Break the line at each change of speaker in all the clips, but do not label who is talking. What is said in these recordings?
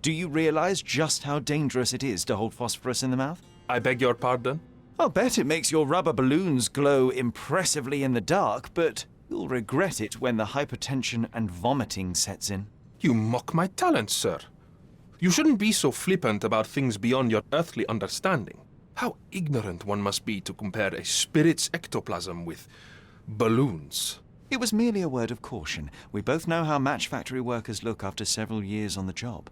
Do you realize just how dangerous it is to hold phosphorus in the mouth?
I beg your pardon?
I'll bet it makes your rubber balloons glow impressively in the dark, but you'll regret it when the hypertension and vomiting sets in.
You mock my talents, sir. You shouldn't be so flippant about things beyond your earthly understanding. How ignorant one must be to compare a spirit's ectoplasm with balloons.
It was merely a word of caution. We both know how match factory workers look after several years on the job.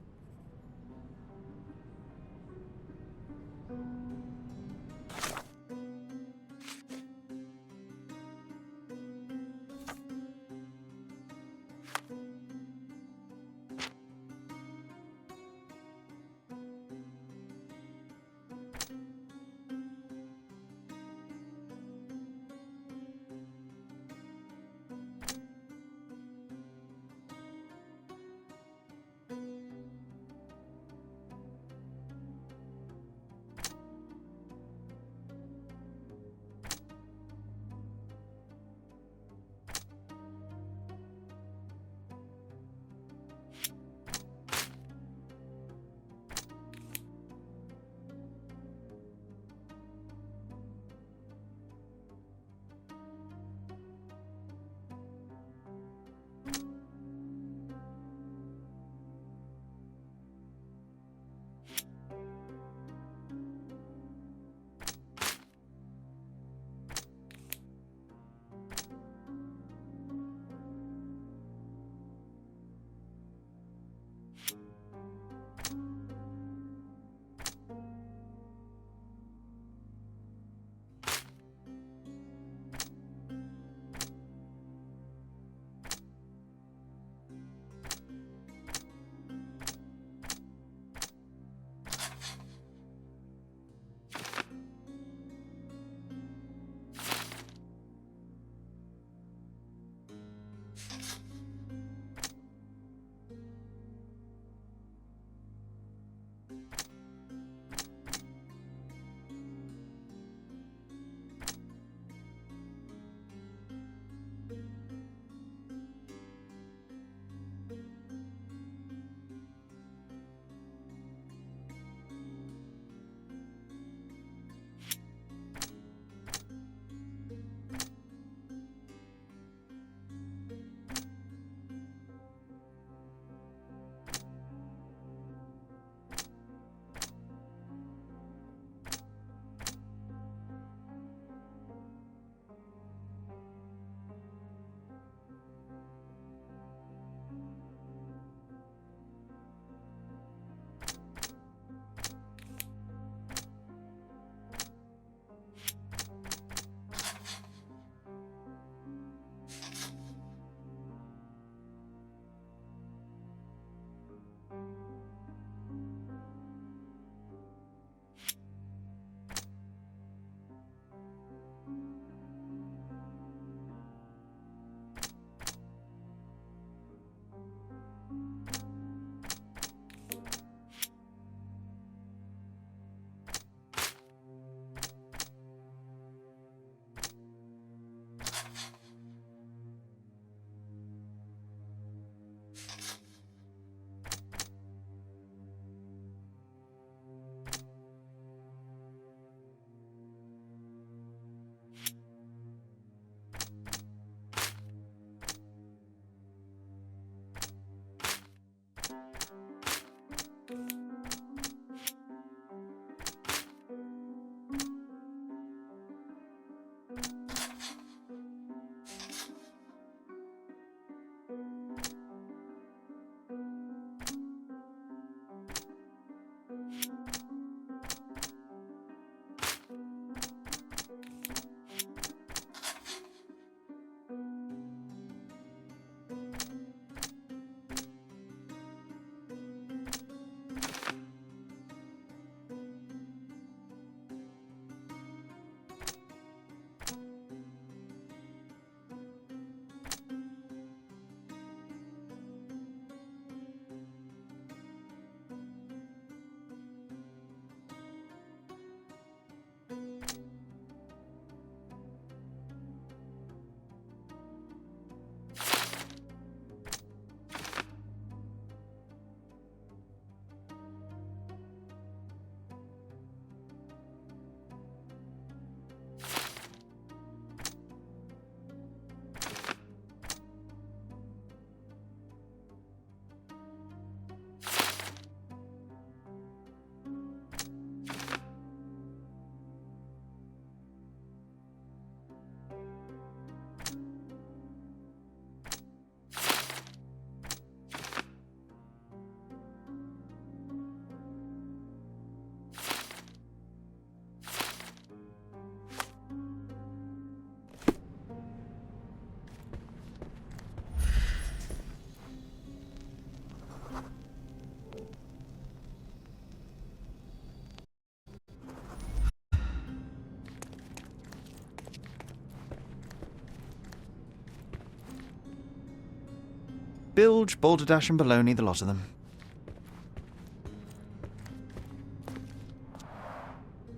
Bilge, balderdash and baloney, the lot of them.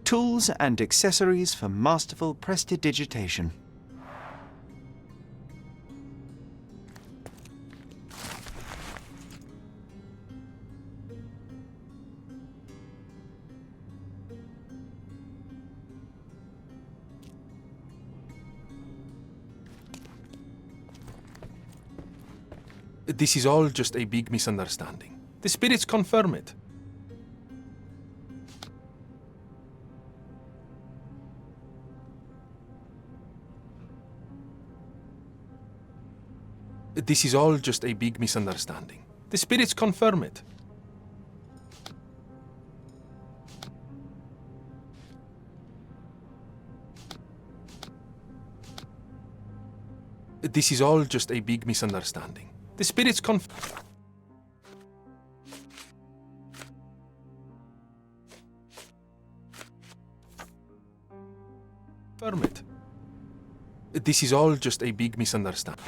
Tools and accessories for masterful prestidigitation.
This is all just a big misunderstanding. The spirits confirm it. This is all just a big misunderstanding. The spirits confirm it. This is all just a big misunderstanding. The spirits confirm it. This is all just a big misunderstanding.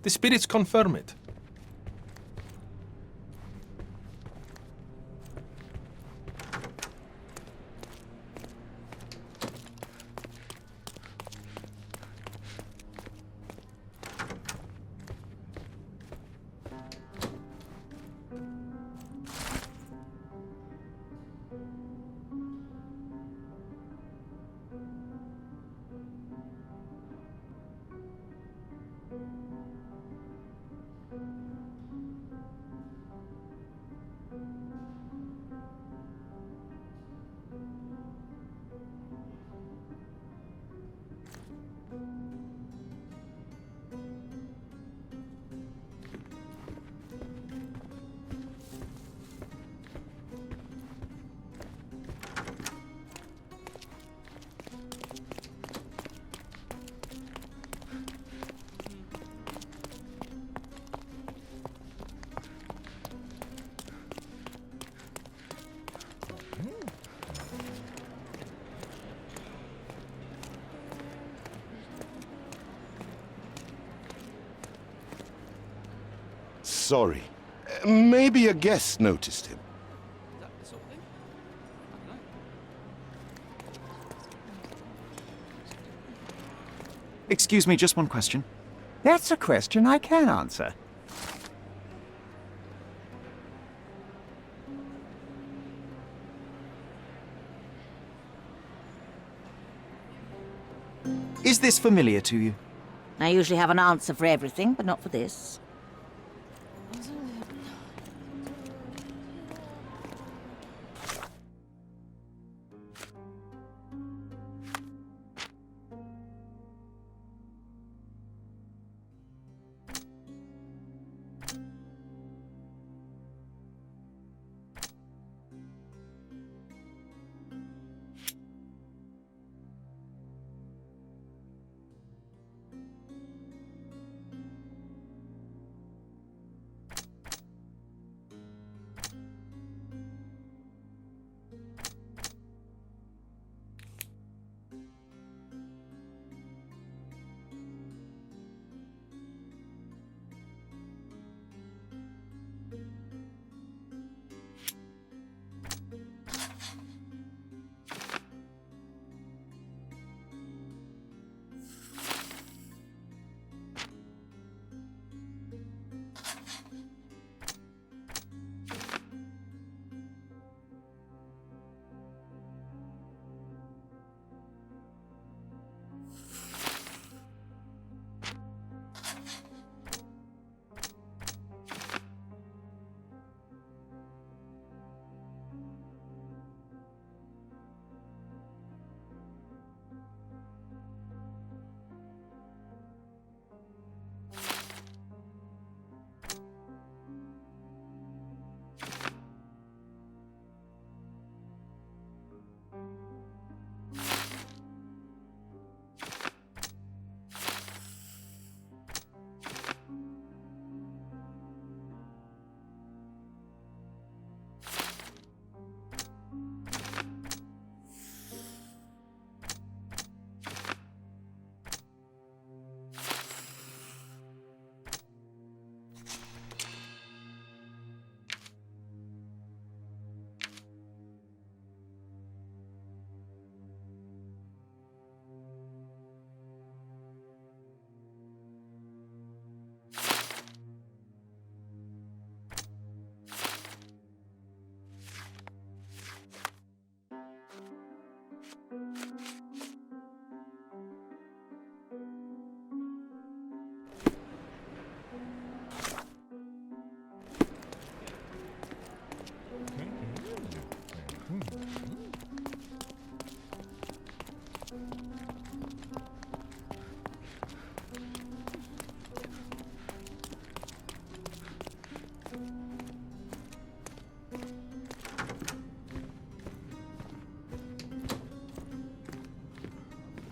The spirits confirm it.
Sorry. Maybe a guest noticed him.
Excuse me, just one question.
That's a question I can answer.
Is this familiar to you?
I usually have an answer for everything, but not for this.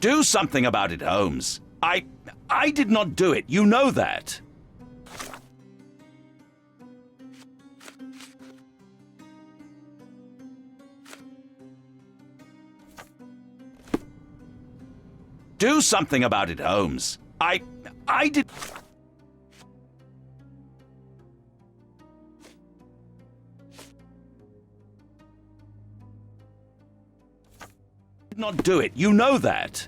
Do something about it, Holmes. I did not do it. You know that. Do something about it, Holmes. I did not do it. You know that.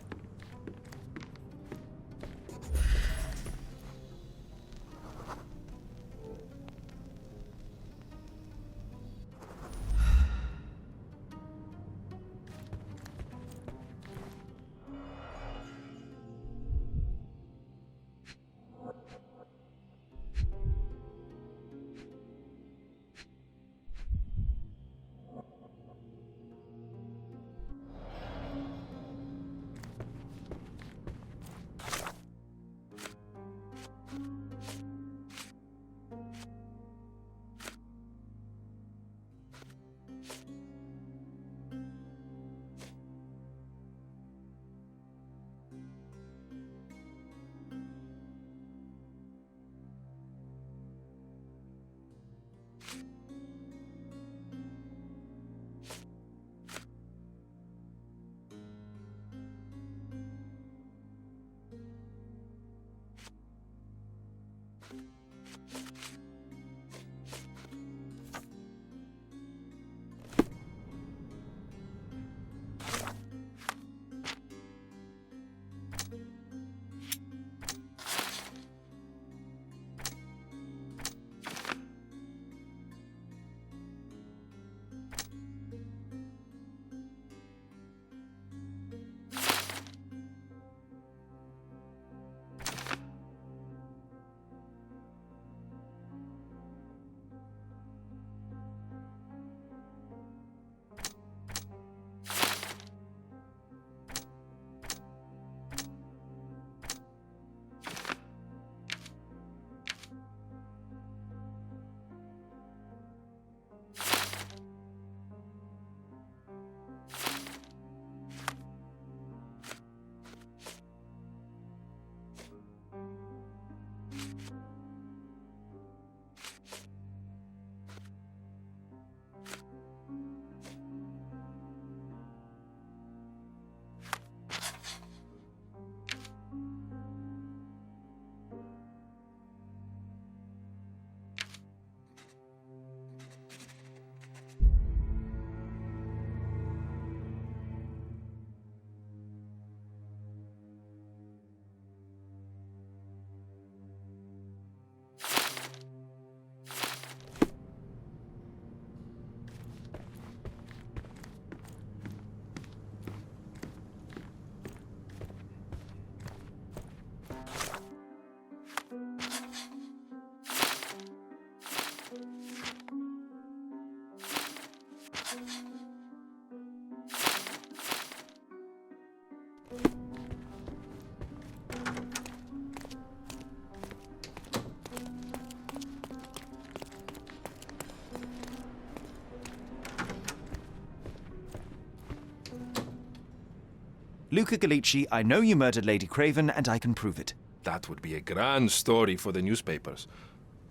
Luca Gallici, I know you murdered Lady Craven, and I can prove it.
That would be a grand story for the newspapers.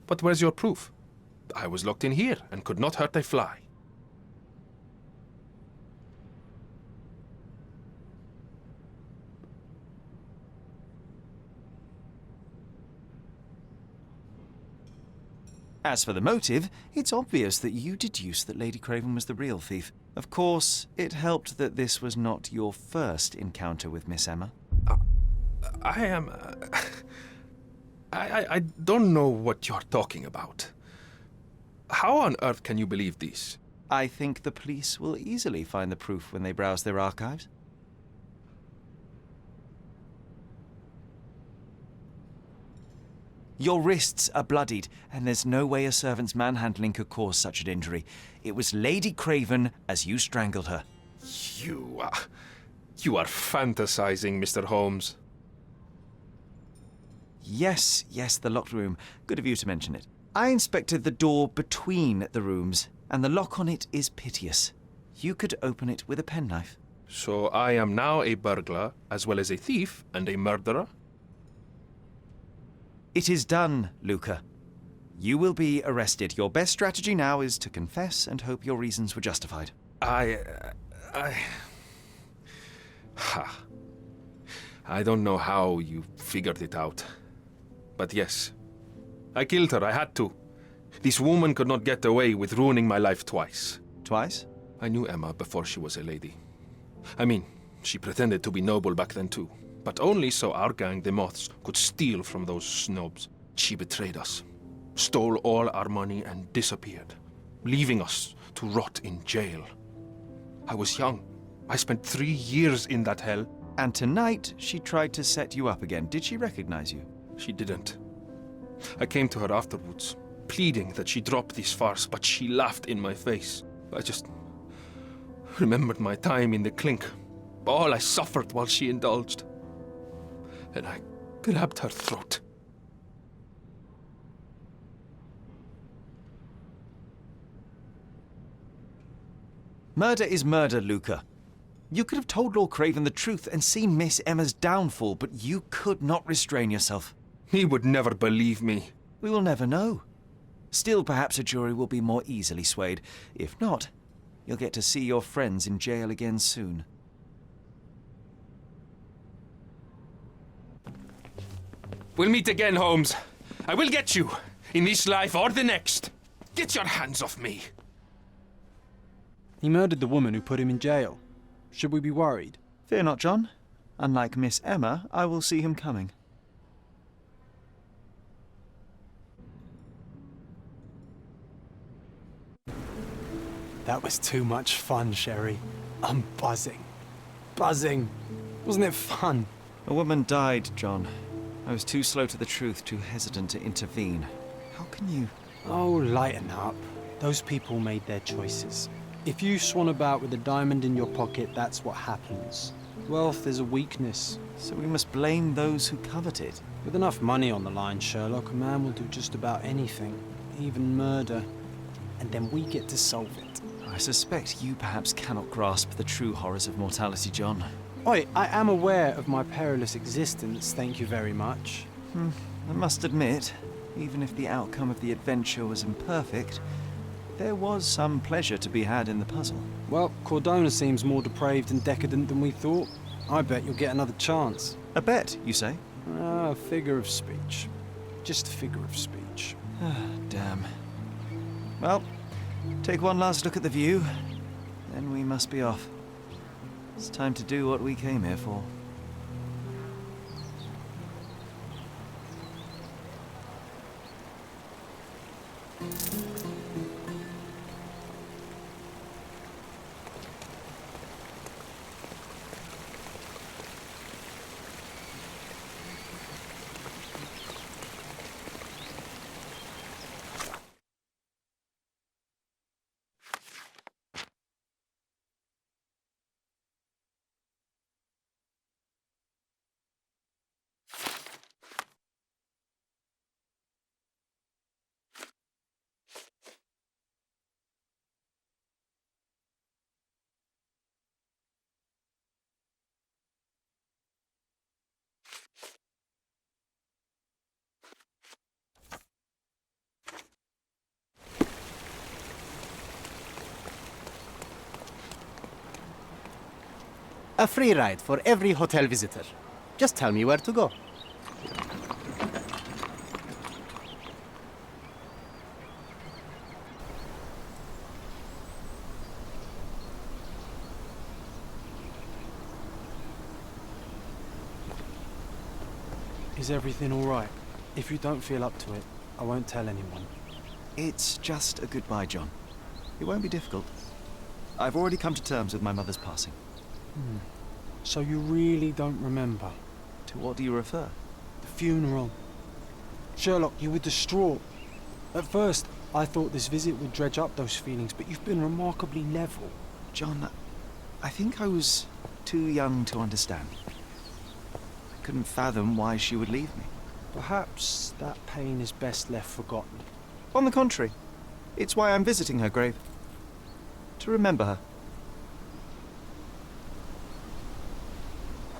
But where's your proof? I was locked in here and could not hurt a fly.
As for the motive, it's obvious that you deduced that Lady Craven was the real thief. Of course, it helped that this was not your first encounter with Miss Emma.
I am... I don't know what you're talking about. How on earth can you believe this?
I think the police will easily find the proof when they browse their archives. Your wrists are bloodied, and there's no way a servant's manhandling could cause such an injury. It was Lady Craven as you strangled her.
You are fantasizing, Mr. Holmes.
Yes, the locked room. Good of you to mention it. I inspected the door between the rooms, and the lock on it is piteous. You could open it with a penknife.
So I am now a burglar, as well as a thief and a murderer?
It is done, Luca. You will be arrested. Your best strategy now is to confess and hope your reasons were justified.
I don't know how you figured it out. But yes, I killed her. I had to. This woman could not get away with ruining my life twice.
Twice?
I knew Emma before she was a lady. I mean, she pretended to be noble back then too. But only so our gang, the Moths, could steal from those snobs. She betrayed us, stole all our money and disappeared, leaving us to rot in jail. I was young. I spent 3 years in that hell.
And tonight, she tried to set you up again. Did she recognize you?
She didn't. I came to her afterwards, pleading that she drop this farce, but she laughed in my face. I just remembered my time in the clink, all I suffered while she indulged. And I grabbed her throat.
Murder is murder, Luca. You could have told Lord Craven the truth and seen Miss Emma's downfall, but you could not restrain yourself.
He would never believe me.
We will never know. Still, perhaps a jury will be more easily swayed. If not, you'll get to see your friends in jail again soon.
We'll meet again, Holmes. I will get you, in this life or the next. Get your hands off me.
He murdered the woman who put him in jail. Should we be worried?
Fear not, John. Unlike Miss Emma, I will see him coming.
That was too much fun, Sherry. I'm buzzing. Buzzing. Wasn't it fun?
A woman died, John. I was too slow to the truth, too hesitant to intervene. How can you...
Oh, lighten up. Those people made their choices. If you swan about with a diamond in your pocket, that's what happens. Wealth is a weakness.
So we must blame those who covet it.
With enough money on the line, Sherlock, a man will do just about anything, even murder. And then we get to solve it.
I suspect you perhaps cannot grasp the true horrors of mortality, John.
Oi, I am aware of my perilous existence, thank you very much.
I must admit, even if the outcome of the adventure was imperfect, there was some pleasure to be had in the puzzle.
Well, Cordona seems more depraved and decadent than we thought. I bet you'll get another chance.
A bet, you say?
A figure of speech. Just a figure of speech.
Damn. Well, take one last look at the view, then we must be off. It's time to do what we came here for.
A free ride for every hotel visitor. Just tell me where to go.
Is everything all right? If you don't feel up to it, I won't tell anyone.
It's just a goodbye, John. It won't be difficult. I've already come to terms with my mother's passing.
So you really don't remember?
To what do you refer?
The funeral. Sherlock, you were distraught. At first, I thought this visit would dredge up those feelings, but you've been remarkably level.
John, I think I was too young to understand. I couldn't fathom why she would leave me.
Perhaps that pain is best left forgotten.
On the contrary, it's why I'm visiting her grave. To remember her.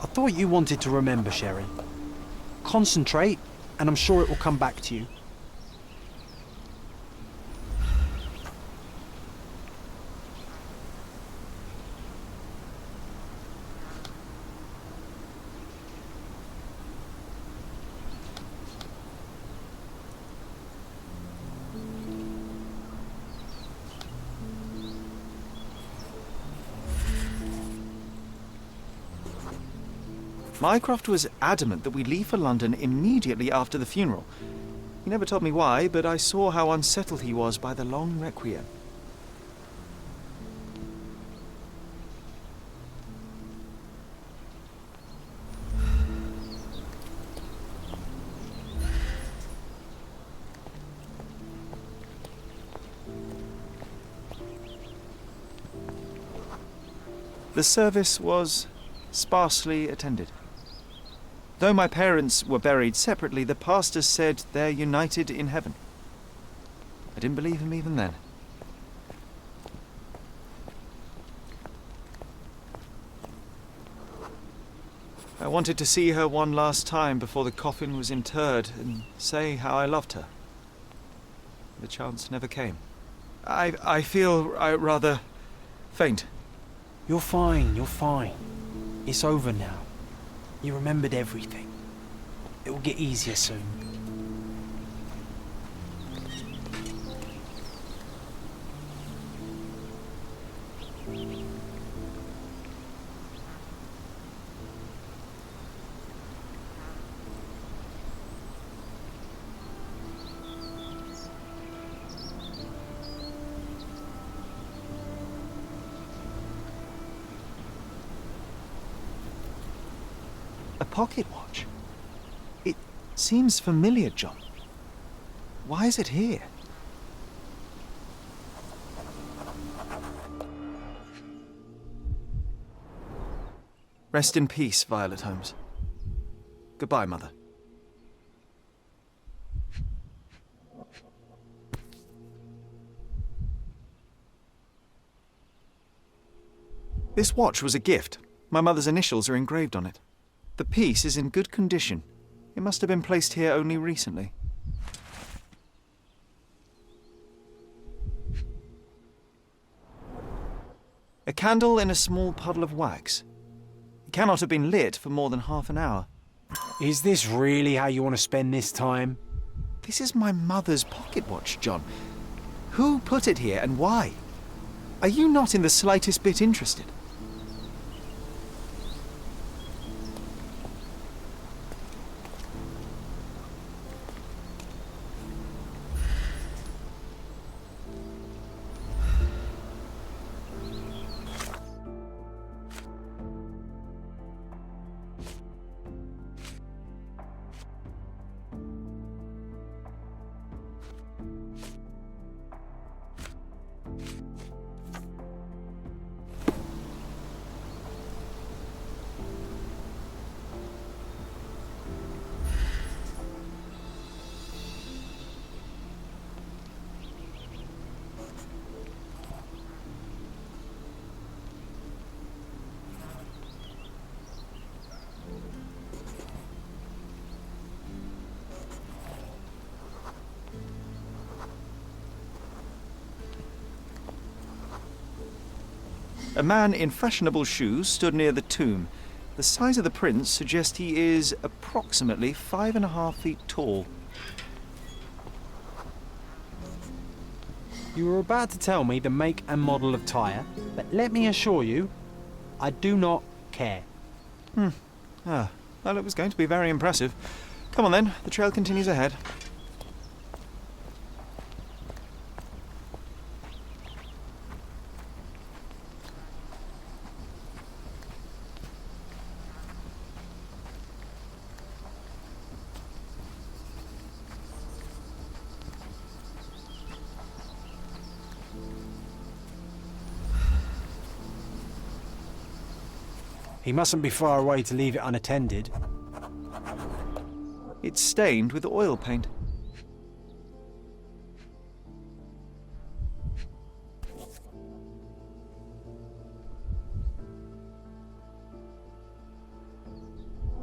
I thought you wanted to remember, Sherry. Concentrate, and I'm sure it will come back to you.
Mycroft was adamant that we leave for London immediately after the funeral. He never told me why, but I saw how unsettled he was by the long requiem. The service was sparsely attended. Though my parents were buried separately, the pastor said they're united in heaven. I didn't believe him even then. I wanted to see her one last time before the coffin was interred and say how I loved her. The chance never came. I feel rather faint.
You're fine, you're fine. It's over now. You remembered everything. It will get easier soon.
A pocket watch? It seems familiar, John. Why is it here? Rest in peace, Violet Holmes. Goodbye, Mother. This watch was a gift. My mother's initials are engraved on it. The piece is in good condition. It must have been placed here only recently. A candle in a small puddle of wax. It cannot have been lit for more than half an hour.
Is this really how you want to spend this time?
This is my mother's pocket watch, John. Who put it here and why? Are you not in the slightest bit interested? A man in fashionable shoes stood near the tomb. The size of the prints suggest he is approximately 5.5 feet tall.
You were about to tell me the make and model of tyre, but let me assure you, I do not care.
Well, it was going to be very impressive. Come on then, the trail continues ahead.
He mustn't be far away to leave it unattended.
It's stained with oil paint.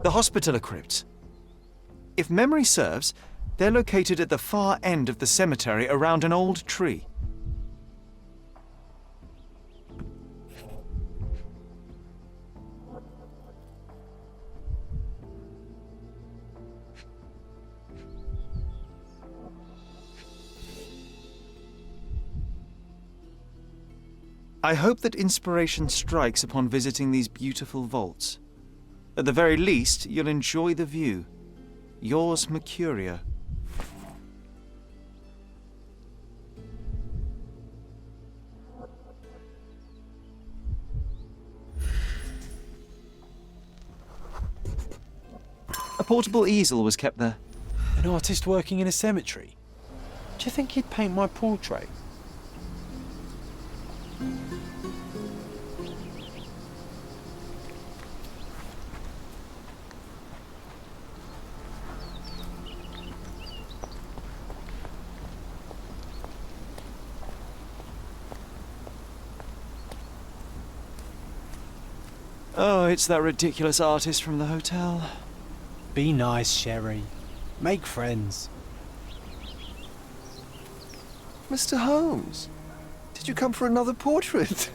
The Hospitaller crypts. If memory serves, they're located at the far end of the cemetery around an old tree. I hope that inspiration strikes upon visiting these beautiful vaults. At the very least, you'll enjoy the view. Yours, Mercuria. A portable easel was kept there.
An artist working in a cemetery? Do you think he'd paint my portrait?
Oh, it's that ridiculous artist from the hotel.
Be nice, Sherry. Make friends.
Mr. Holmes, did you come for another portrait?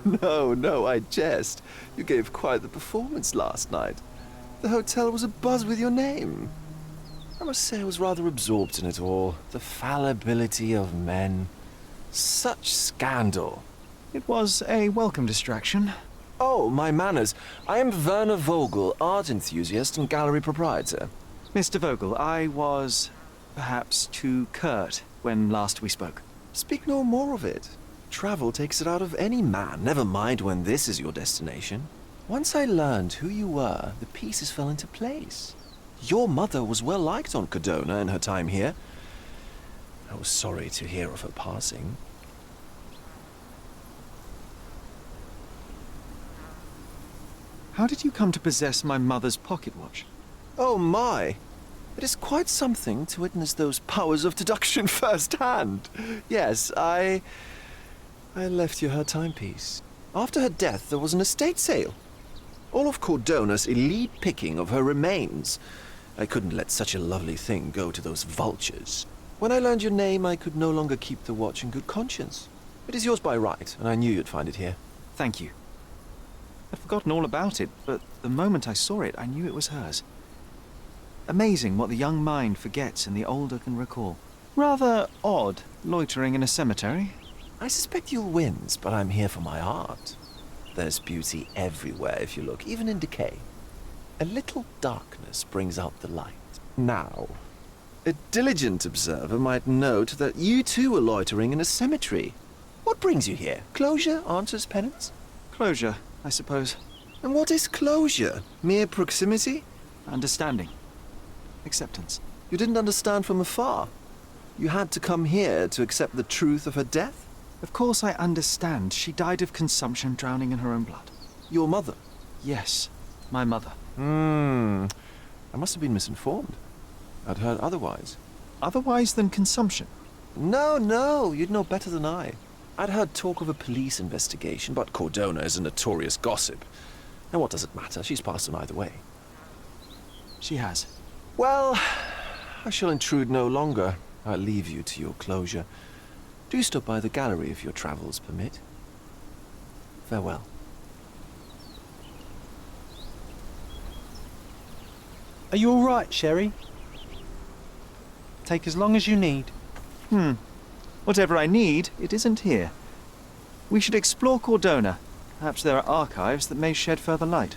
No, I jest. You gave quite the performance last night. The hotel was abuzz with your name. I must say I was rather absorbed in it all. The fallibility of men. Such scandal.
It was a welcome distraction.
Oh, my manners. I am Werner Vogel, art enthusiast and gallery proprietor.
Mr. Vogel, I was perhaps too curt when last we spoke.
Speak no more of it. Travel takes it out of any man, never mind when this is your destination. Once I learned who you were, the pieces fell into place. Your mother was well liked on Codona in her time here. I was sorry to hear of her passing.
How did you come to possess my mother's pocket watch?
Oh my! It is quite something to witness those powers of deduction firsthand. Yes, I left you her timepiece. After her death, there was an estate sale. All of Cordona's elite picking of her remains. I couldn't let such a lovely thing go to those vultures. When I learned your name, I could no longer keep the watch in good conscience. It is yours by right, and I knew you'd find it here.
Thank you. I'd forgotten all about it, but the moment I saw it, I knew it was hers. Amazing what the young mind forgets and the older can recall. Rather odd, loitering in a cemetery.
I suspect you'll win, but I'm here for my art. There's beauty everywhere if you look, even in decay. A little darkness brings out the light. Now, a diligent observer might note that you too are loitering in a cemetery. What brings you here? Closure answers penance?
Closure, I suppose.
And what is closure? Mere proximity?
Understanding. Acceptance.
You didn't understand from afar. You had to come here to accept the truth of her death?
Of course I understand. She died of consumption, drowning in her own blood.
Your mother?
Yes, my mother.
I must have been misinformed. I'd heard otherwise.
Otherwise than consumption?
No, you'd know better than I. I'd heard talk of a police investigation, but Cordona is a notorious gossip. And what does it matter? She's passed on either way.
She has.
Well, I shall intrude no longer. I'll leave you to your closure. Do stop by the gallery if your travels permit. Farewell.
Are you all right, Sherry? Take as long as you need.
Whatever I need, it isn't here. We should explore Cordona. Perhaps there are archives that may shed further light.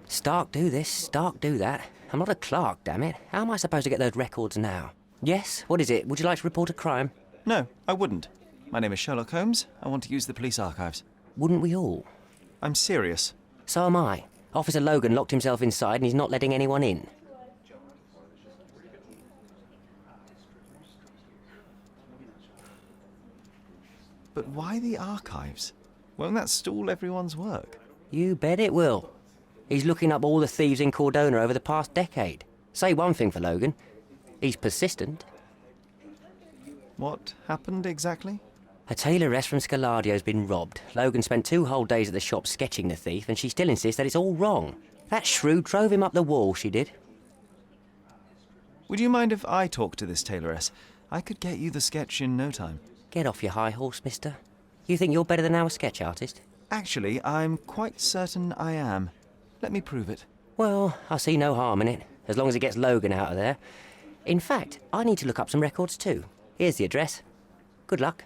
Stark do this, Stark do that. I'm not a clerk, damn it. How am I supposed to get those records now? Yes? What is it? Would you like to report a crime?
No, I wouldn't. My name is Sherlock Holmes. I want to use the police archives.
Wouldn't we all?
I'm serious.
So am I. Officer Logan locked himself inside and he's not letting anyone in.
But why the archives? Won't that stall everyone's work?
You bet it will. He's looking up all the thieves in Cordona over the past decade. Say one thing for Logan. He's persistent.
What happened exactly?
A tailoress from Scaladio's been robbed. Logan spent 2 whole days at the shop sketching the thief, and she still insists that it's all wrong. That shrew drove him up the wall, she did.
Would you mind if I talk to this tailoress? I could get you the sketch in no time.
Get off your high horse, mister. You think you're better than our sketch artist?
Actually, I'm quite certain I am. Let me prove it.
Well, I see no harm in it, as long as it gets Logan out of there. In fact, I need to look up some records too. Here's the address. Good luck.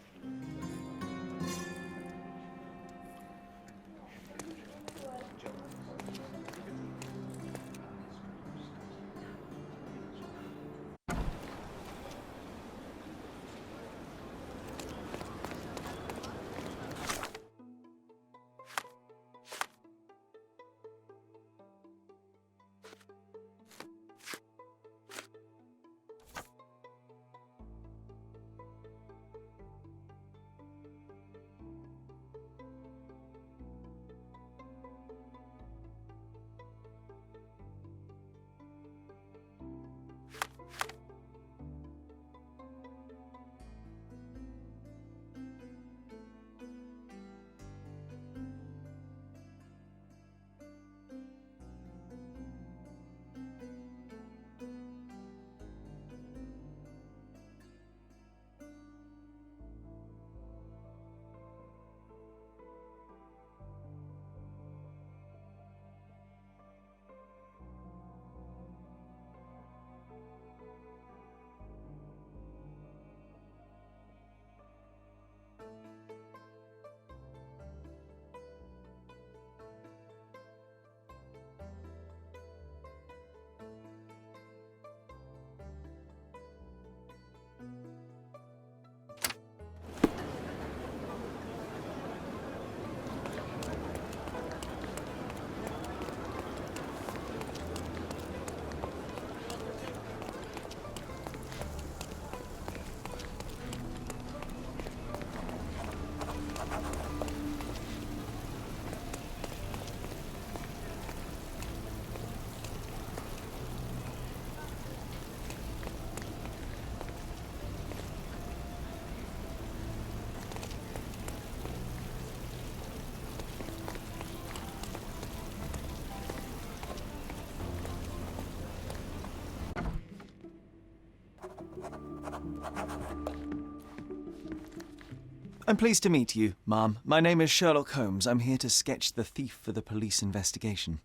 I'm pleased to meet you, ma'am. My name is Sherlock Holmes. I'm here to sketch the thief for the police investigation.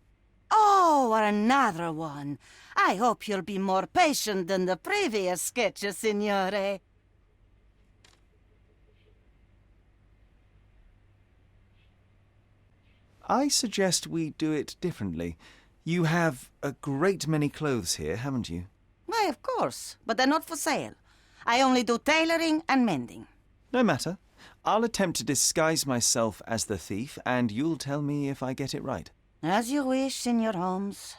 Oh, another one. I hope you'll be more patient than the previous sketches, signore.
I suggest we do it differently. You have a great many clothes here, haven't you?
Why, of course, but they're not for sale. I only do tailoring and mending.
No matter. I'll attempt to disguise myself as the thief, and you'll tell me if I get it right.
As you wish, Signor Holmes.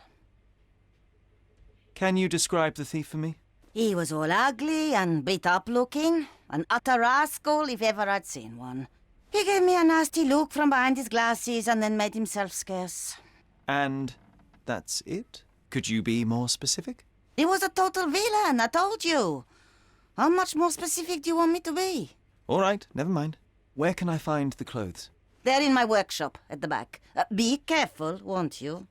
Can you describe the thief for me?
He was all ugly and beat-up looking, an utter rascal if ever I'd seen one. He gave me a nasty look from behind his glasses and then made himself scarce.
And that's it? Could you be more specific?
He was a total villain, I told you. How much more specific do you want me to be?
All right, never mind. Where can I find the clothes?
They're in my workshop at the back. Be careful, won't you?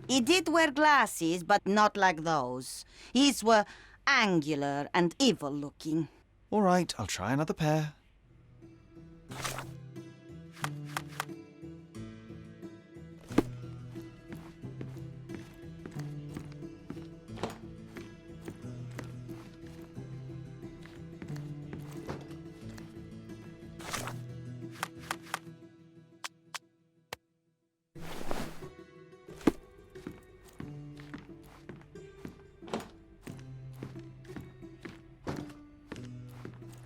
He did wear glasses, but not like those. His were angular and evil-looking.
All right, I'll try another pair.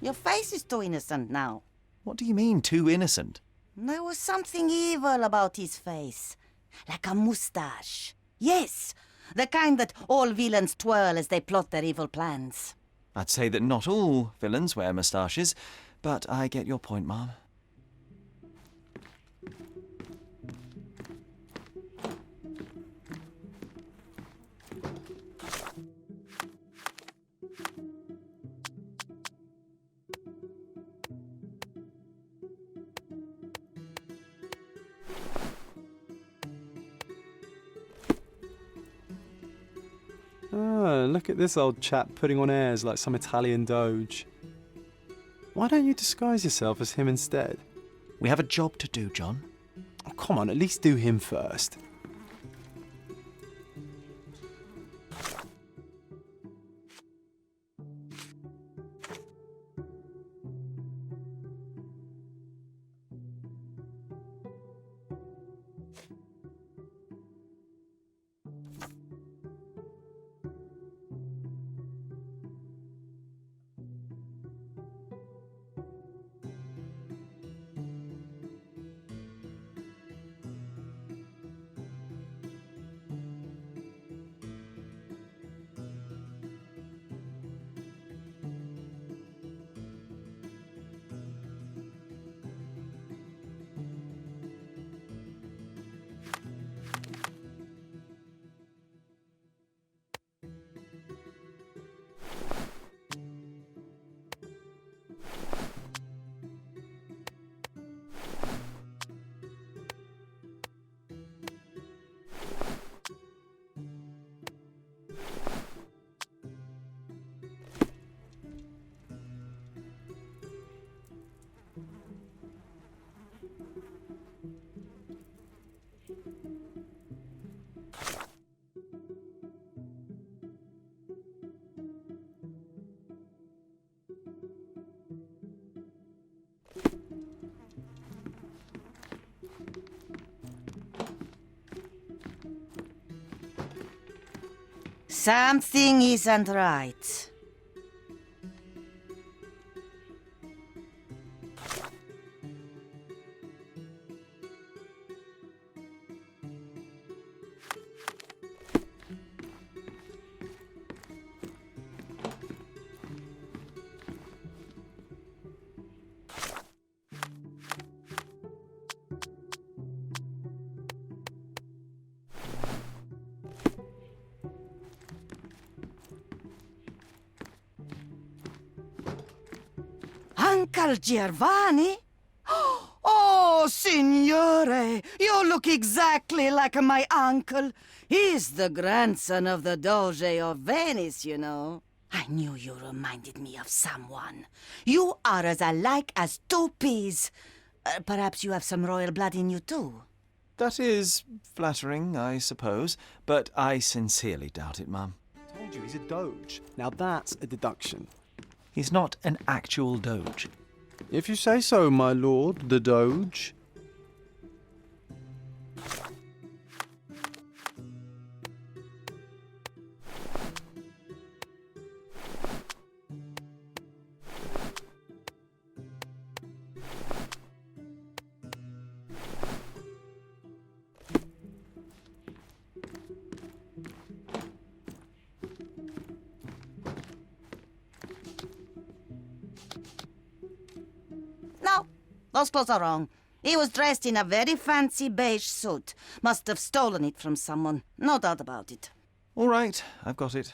Your face is too innocent now.
What do you mean, too innocent?
There was something evil about his face. Like a moustache. Yes, the kind that all villains twirl as they plot their evil plans.
I'd say that not all villains wear moustaches, but I get your point, Mom.
Ah, look at this old chap putting on airs like some Italian doge. Why don't you disguise yourself as him instead?
We have a job to do, John.
Oh, come on, at least do him first.
Something isn't right. Uncle Giovanni? Oh, signore, you look exactly like my uncle. He's the grandson of the Doge of Venice, you know. I knew you reminded me of someone. You are as alike as two peas. Perhaps you have some royal blood in you, too.
That is flattering, I suppose, but I sincerely doubt it, Mum.
I told you, he's a doge. Now that's a deduction.
He's not an actual doge.
If you say so, my lord, the doge.
No, those clothes are wrong. He was dressed in a very fancy beige suit. Must have stolen it from someone. No doubt about it.
All right, I've got it.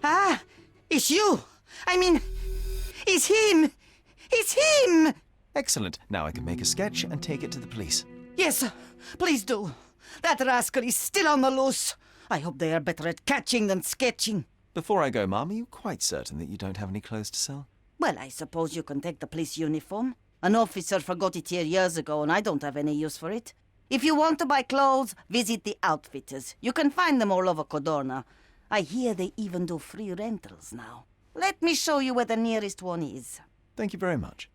Ah, it's you. I mean, it's him. It's him.
Excellent. Now I can make a sketch and take it to the police.
Yes, sir. Please do. That rascal is still on the loose. I hope they are better at catching than sketching.
Before I go, Mum, are you quite certain that you don't have any clothes to sell?
Well, I suppose you can take the police uniform. An officer forgot it here years ago, and I don't have any use for it. If you want to buy clothes, visit the outfitters. You can find them all over Codorna. I hear they even do free rentals now. Let me show you where the nearest one is.
Thank you very much.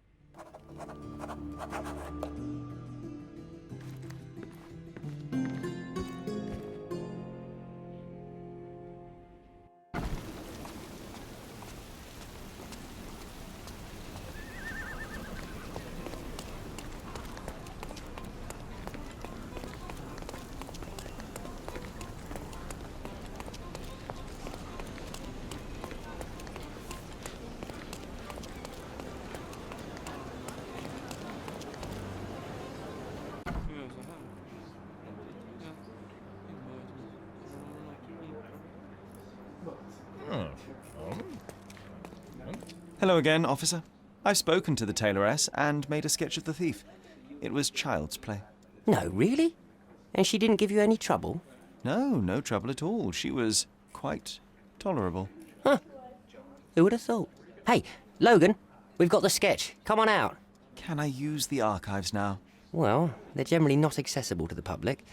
Hello again, officer. I've spoken to the tailoress and made a sketch of the thief. It was child's play.
No, really? And she didn't give you any trouble?
No trouble at all. She was quite tolerable.
Huh. Who would have thought? Hey, Logan, we've got the sketch. Come on out.
Can I use the archives now?
Well, they're generally not accessible to the public.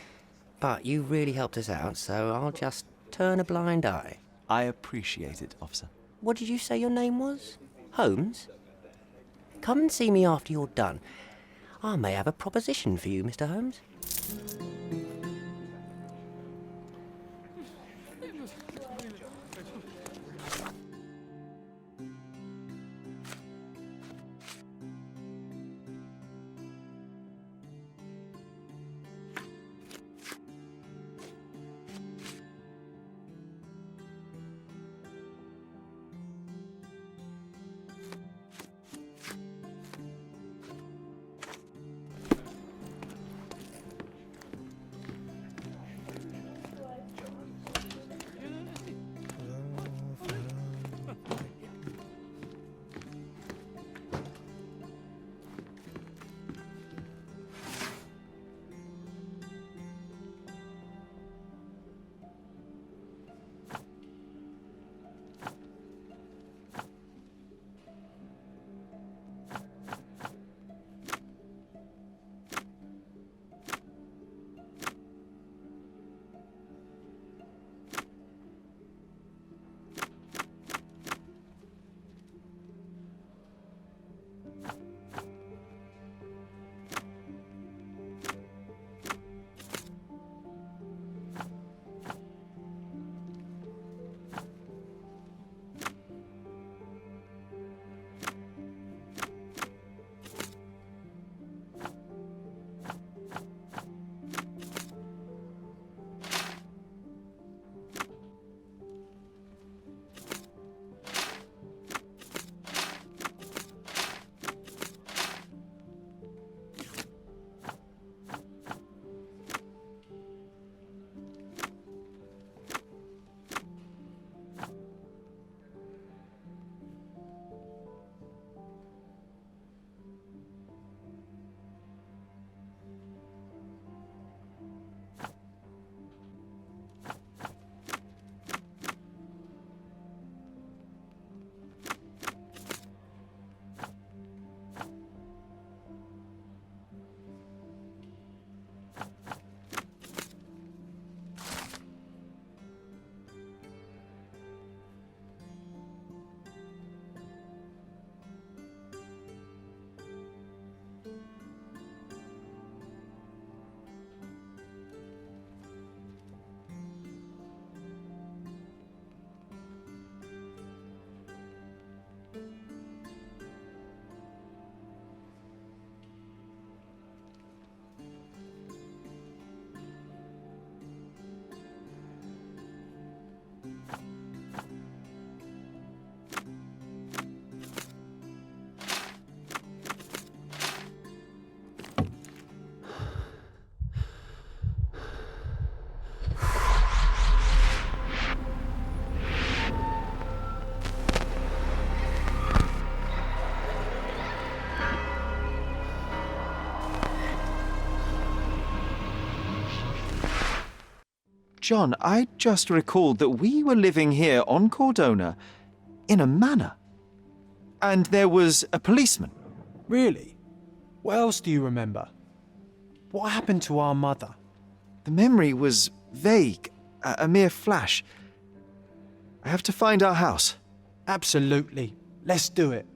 But you really helped us out, so I'll just turn a blind eye.
I appreciate it, officer.
What did you say your name was? Holmes? Come and see me after you're done. I may have a proposition for you, Mr. Holmes.
John, I just recalled that we were living here on Cordona in a manor. And there was a policeman.
Really? What else do you remember? What happened to our mother?
The memory was vague, a mere flash. I have to find our house.
Absolutely. Let's do it.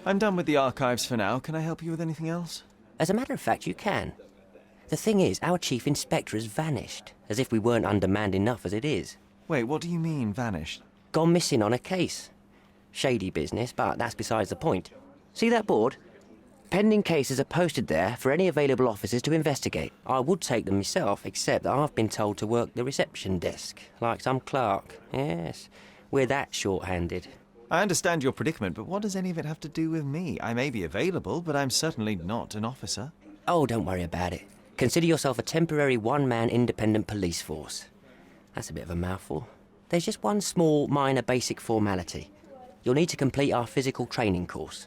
I'm done with the archives for now. Can I help you with anything else?
As a matter of fact, you can. The thing is, our chief inspector has vanished, as if we weren't undermanned enough as it is.
Wait, what do you mean, vanished?
Gone missing on a case. Shady business, but that's besides the point. See that board? Pending cases are posted there for any available officers to investigate. I would take them myself, except that I've been told to work the reception desk, like some clerk. Yes, we're that short-handed.
I understand your predicament, but what does any of it have to do with me? I may be available, but I'm certainly not an officer.
Oh, don't worry about it. Consider yourself a temporary one-man independent police force. That's a bit of a mouthful. There's just one small, minor, basic formality. You'll need to complete our physical training course.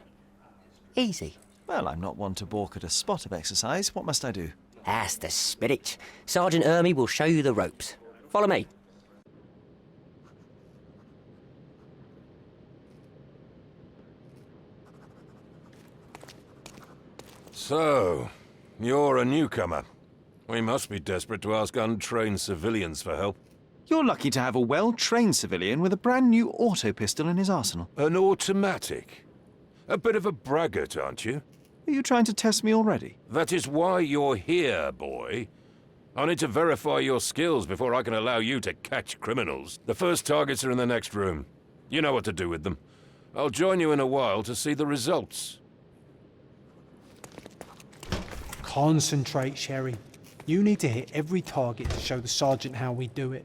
Easy.
Well, I'm not one to balk at a spot of exercise. What must I do?
That's the spirit. Sergeant Ermy will show you the ropes. Follow me.
So, you're a newcomer. We must be desperate to ask untrained civilians for help.
You're lucky to have a well-trained civilian with a brand new auto pistol in his arsenal.
An automatic? A bit of a braggart, aren't you?
Are you trying to test me already?
That is why you're here, boy. I need to verify your skills before I can allow you to catch criminals. The first targets are in the next room. You know what to do with them. I'll join you in a while to see the results.
Concentrate, Sherry. You need to hit every target to show the sergeant how we do it.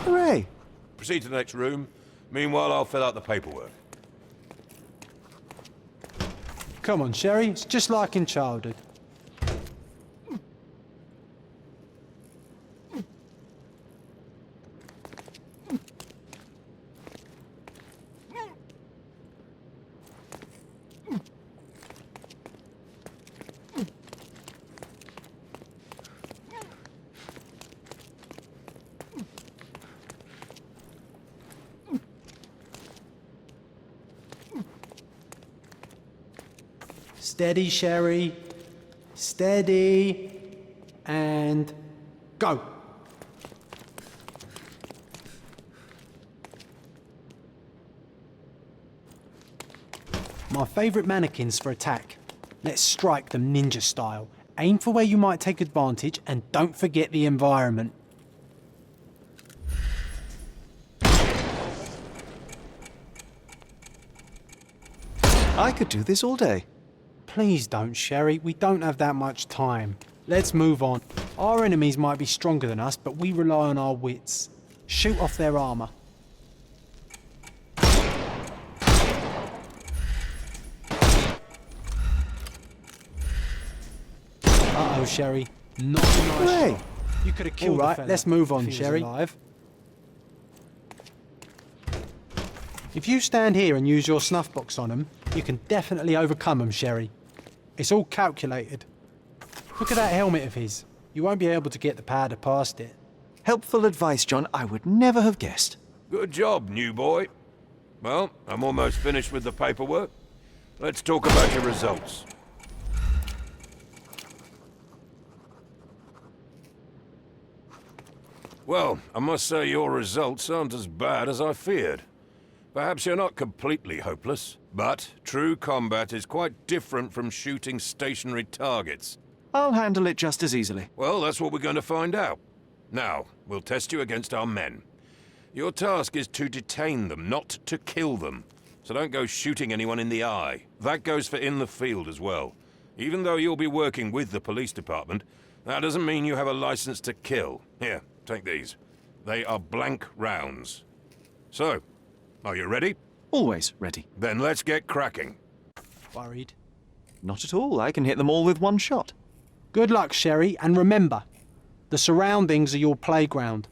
Hooray!
Proceed to the next room. Meanwhile, I'll fill out the paperwork.
Come on, Sherry. It's just like in childhood. Steady, Sherry. Steady. And go. My favourite mannequins for attack. Let's strike them ninja style. Aim for where you might take advantage and don't forget the environment.
I could do this all day.
Please don't, Sherry. We don't have that much time. Let's move on. Our enemies might be stronger than us, but we rely on our wits. Shoot off their armour. Uh-oh, Sherry. Not a nice
Hooray!
shot. You could have killed the fella. Let's move on, Sherry. Alive. If you stand here and use your snuff box on them, you can definitely overcome them, Sherry. It's all calculated. Look at that helmet of his. You won't be able to get the powder past it.
Helpful advice, John. I would never have guessed.
Good job, new boy. Well, I'm almost finished with the paperwork. Let's talk about your results. Well, I must say your results aren't as bad as I feared. Perhaps you're not completely hopeless, but true combat is quite different from shooting stationary targets.
I'll handle it just as easily.
Well, that's what we're going to find out. Now, we'll test you against our men. Your task is to detain them, not to kill them. So don't go shooting anyone in the eye. That goes for in the field as well. Even though you'll be working with the police department, that doesn't mean you have a license to kill. Here, take these. They are blank rounds. So, are you ready?
Always ready.
Then let's get cracking.
Worried?
Not at all. I can hit them all with one shot.
Good luck, Sherry, and remember, the surroundings are your playground.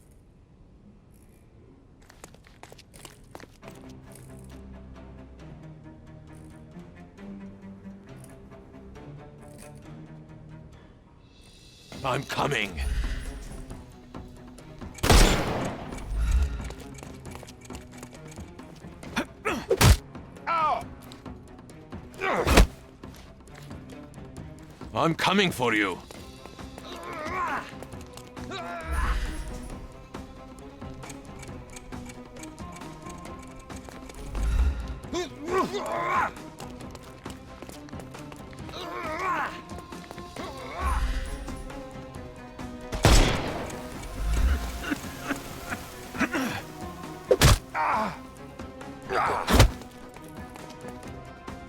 I'm coming. I'm coming for you.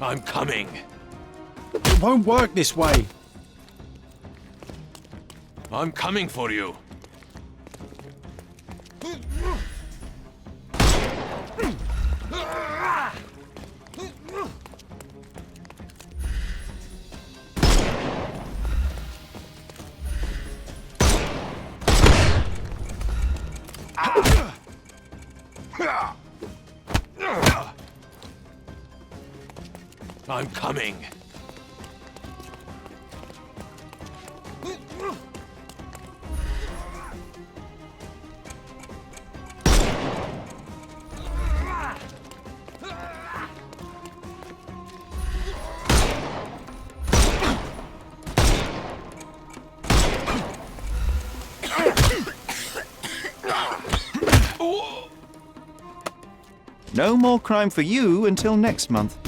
I'm coming.
It won't work this way.
I'm coming for you. I'm coming.
No more crime for you until next month.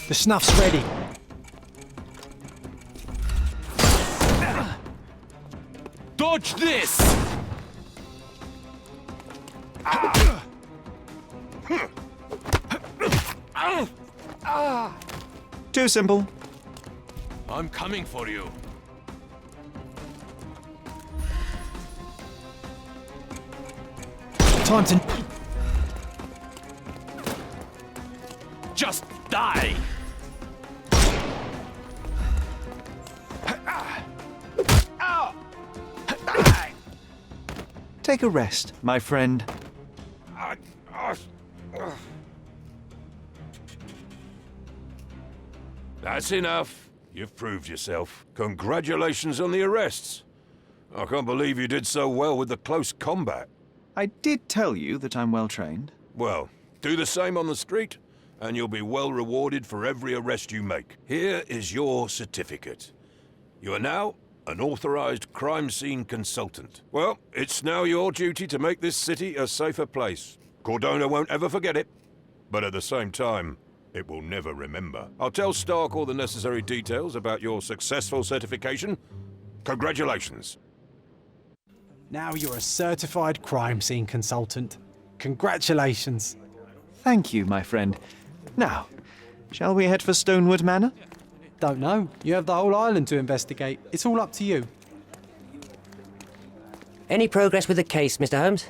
The snuff's ready.
Dodge this!
Too simple.
I'm coming for you.
Time to...
Just die!
Take a rest, my friend.
That's enough. You've proved yourself. Congratulations on the arrests. I can't believe you did so well with the close combat.
I did tell you that I'm well trained.
Well, do the same on the street, and you'll be well rewarded for every arrest you make. Here is your certificate. You are now an authorized crime scene consultant. Well, it's now your duty to make this city a safer place. Cordona won't ever forget it, but at the same time, it will never remember. I'll tell Stark all the necessary details about your successful certification. Congratulations.
Now you're a certified crime scene consultant. Congratulations.
Thank you, my friend. Now, shall we head for Stonewood Manor?
Don't know. You have the whole island to investigate. It's all up to you.
Any progress with the case, Mr. Holmes?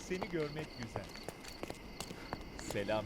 Seni görmek güzel. Selam.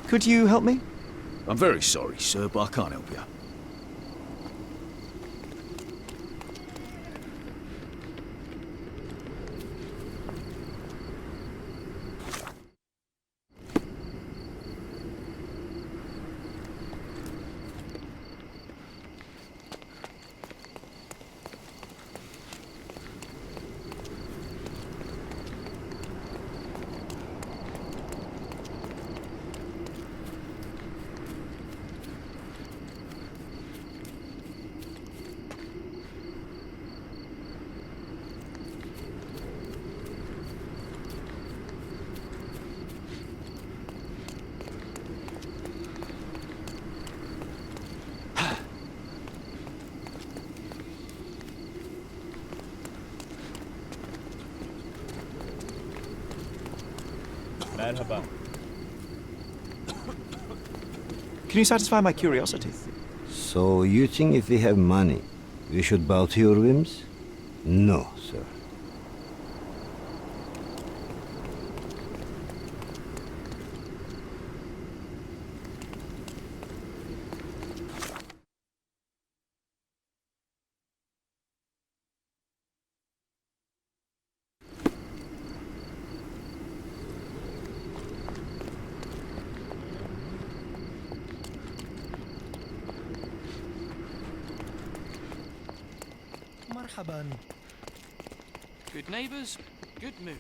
Could you help me?
I'm very sorry, sir, but I can't help you.
Merhaba.
Can you satisfy my curiosity?
So you think if we have money, we should bow to your whims? No, sir.
Marhaban. Good neighbours, good mood.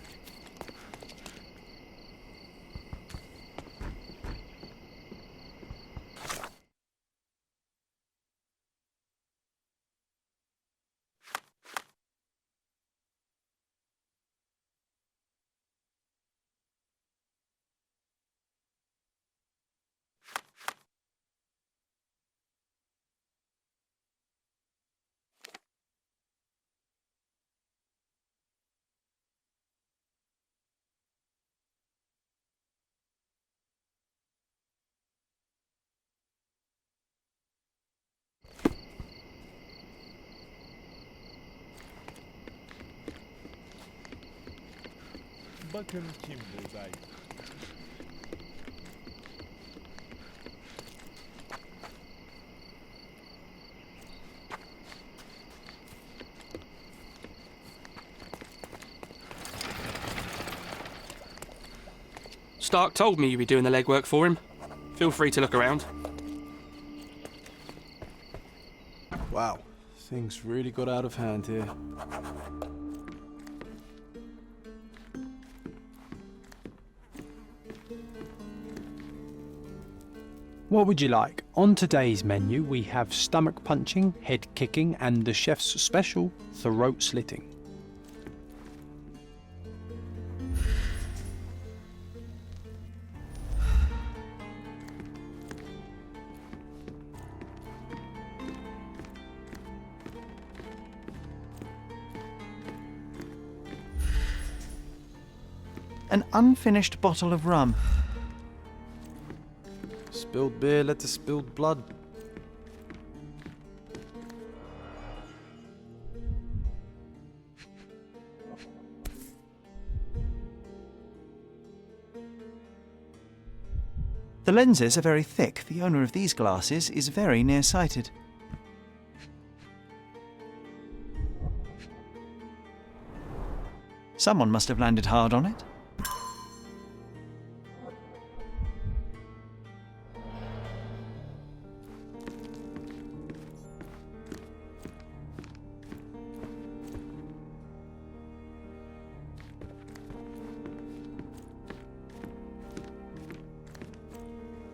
Bakın kim buradaydı.
Stark told me you'd be doing the legwork for him. Feel free to look around.
Wow, things really got out of hand here. What would you like? On today's menu, we have stomach punching, head kicking, and the chef's special, throat slitting.
An unfinished bottle of rum.
Spilled beer led to spilled blood.
The lenses are very thick. The owner of these glasses is very nearsighted. Someone must have landed hard on it.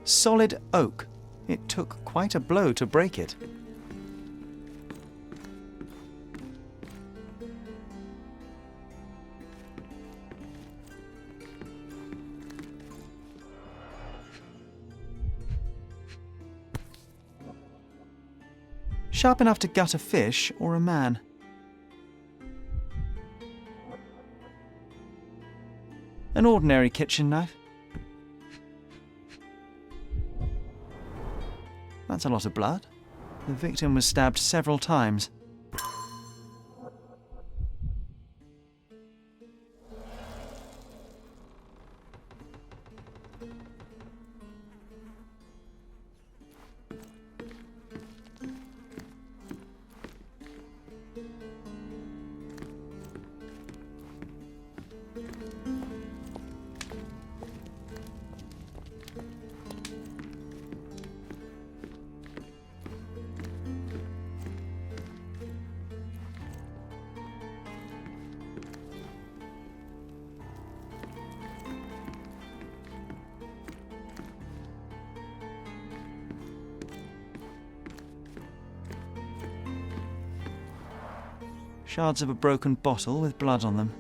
Solid oak. It took quite a blow to break it. Sharp enough to gut a fish or a man. An ordinary kitchen knife. That's a lot of blood. The victim was stabbed several times. Shards of a broken bottle with blood on them.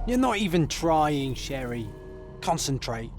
You're not even trying, Sherry. Concentrate.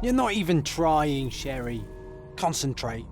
You're not even trying, Sherry. Concentrate.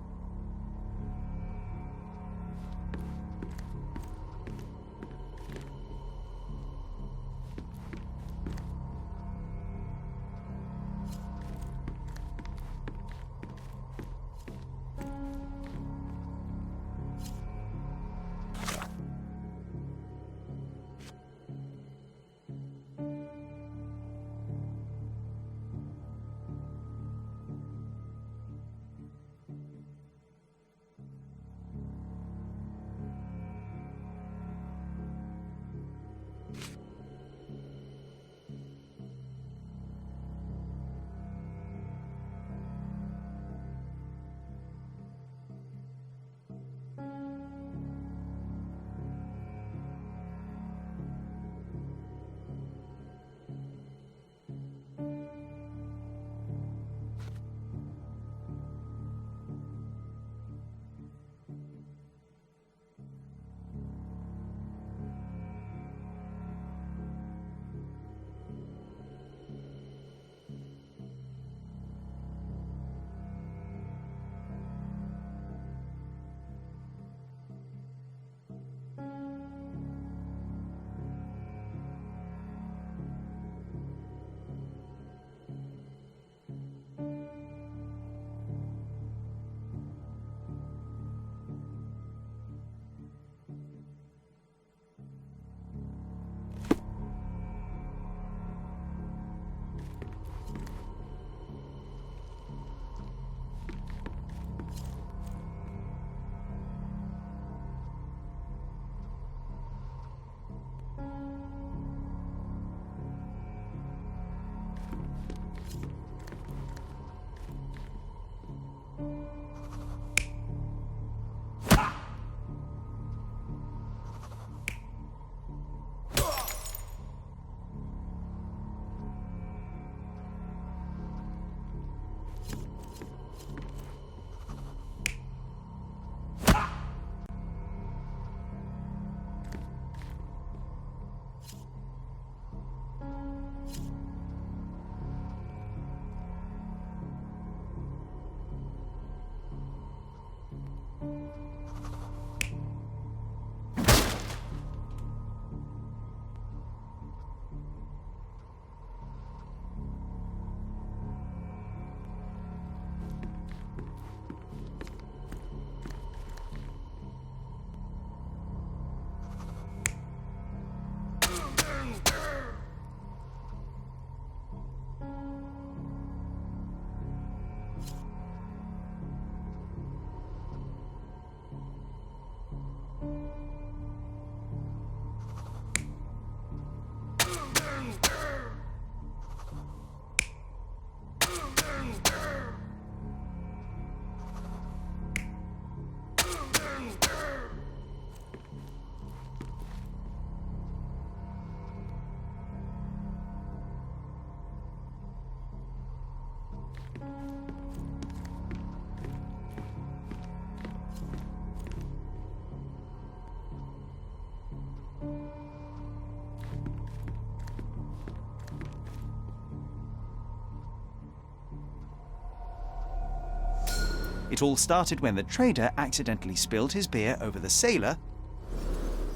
It all started when the trader accidentally spilled his beer over the sailor.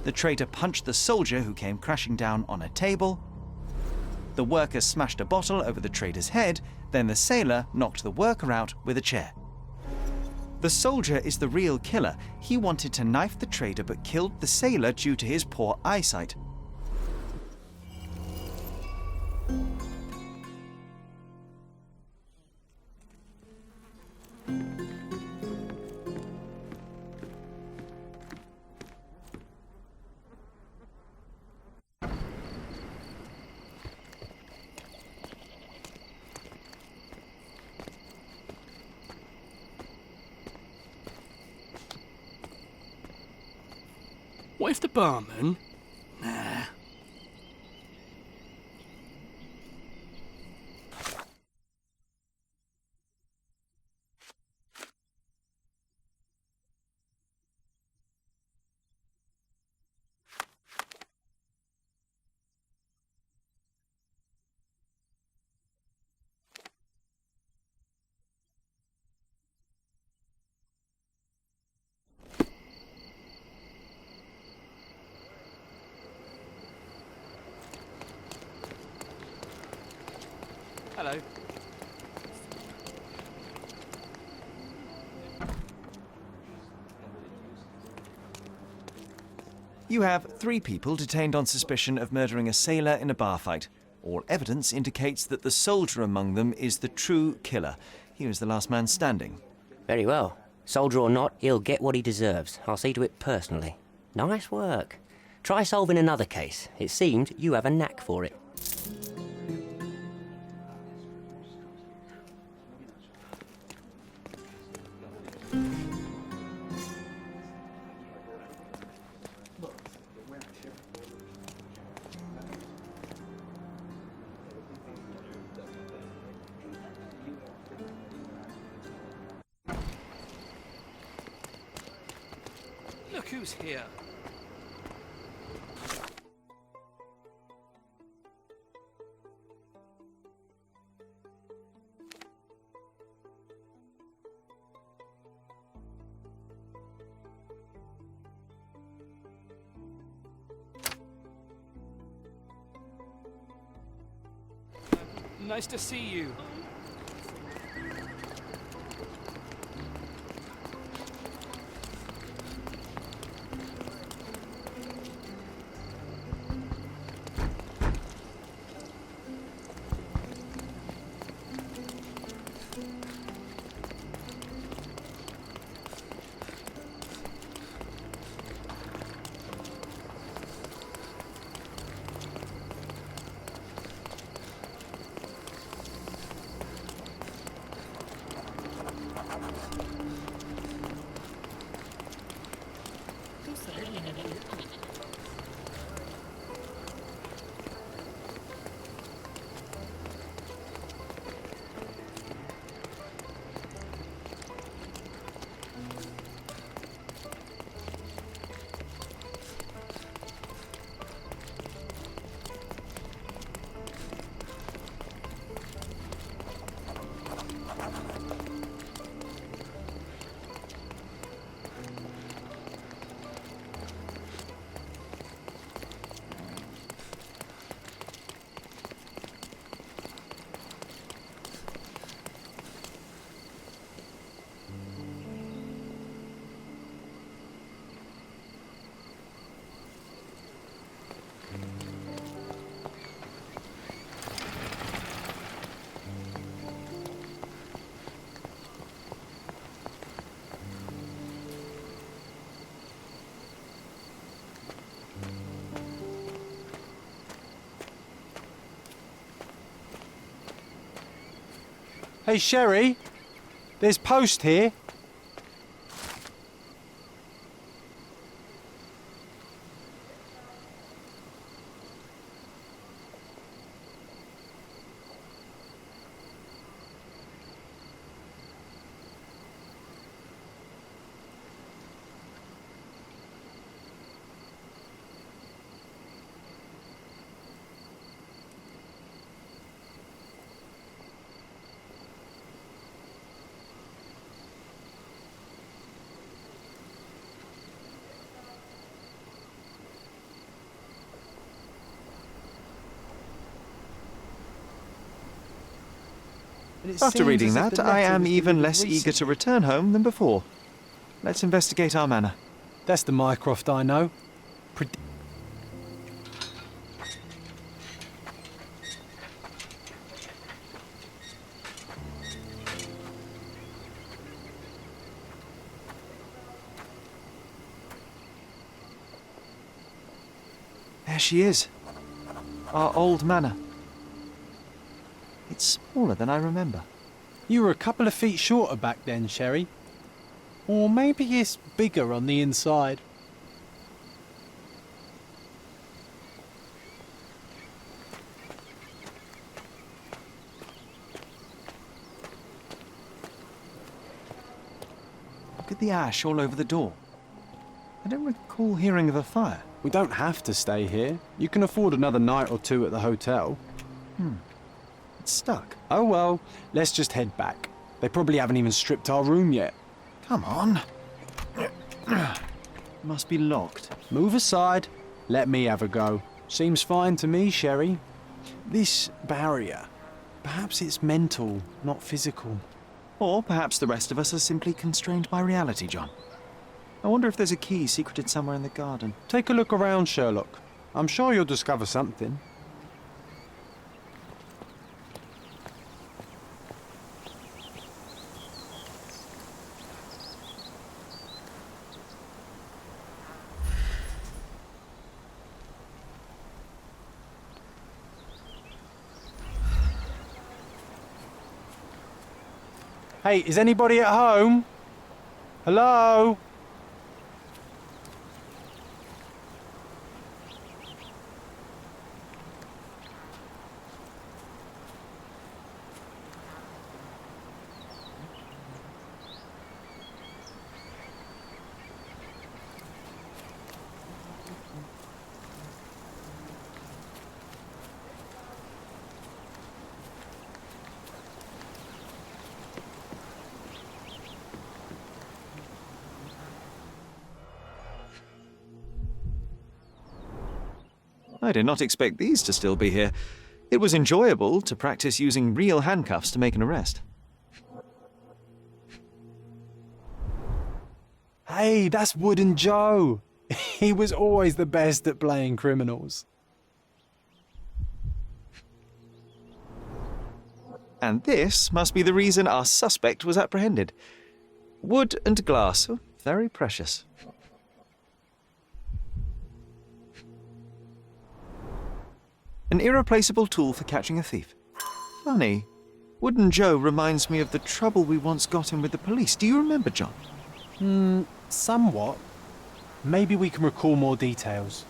The trader punched the soldier who came crashing down on a table. The worker smashed a bottle over the trader's head, then the sailor knocked the worker out with a chair. The soldier is the real killer. He wanted to knife the trader but killed the sailor due to his poor eyesight.
What if the barman... Nah. Hello.
You have 3 people detained on suspicion of murdering a sailor in a bar fight. All evidence indicates that the soldier among them is the true killer. He was the last man standing.
Very well. Soldier or not, he'll get what he deserves. I'll see to it personally. Nice work. Try solving another case. It seemed you have a knack for it.
Look who's here. Nice to see you.
Hey, Sherry. There's post here.
After reading that, I am even less eager to return home than before. Let's investigate our manor.
That's the Mycroft I know.
There she is. Our old manor. It's smaller than I remember.
You were a couple of feet shorter back then, Sherry. Or maybe it's bigger on the inside.
Look at the ash all over the door. I don't recall hearing of a fire.
We don't have to stay here. You can afford another night or two at the hotel.
It's stuck.
Oh well, let's just head back. They probably haven't even stripped our room yet.
Come on. Must be locked.
Move aside. Let me have a go. Seems fine to me, Sherry. This barrier, perhaps it's mental, not physical.
Or perhaps the rest of us are simply constrained by reality, John. I wonder if there's a key secreted somewhere in the garden.
Take a look around, Sherlock. I'm sure you'll discover something. Hey, is anybody at home? Hello?
I did not expect these to still be here. It was enjoyable to practice using real handcuffs to make an arrest.
Hey, that's Wooden Joe. He was always the best at playing criminals.
And this must be the reason our suspect was apprehended. Wood and glass, very precious. An irreplaceable tool for catching a thief. Funny. Wooden Joe reminds me of the trouble we once got in with the police. Do you remember, John?
Somewhat. Maybe we can recall more details.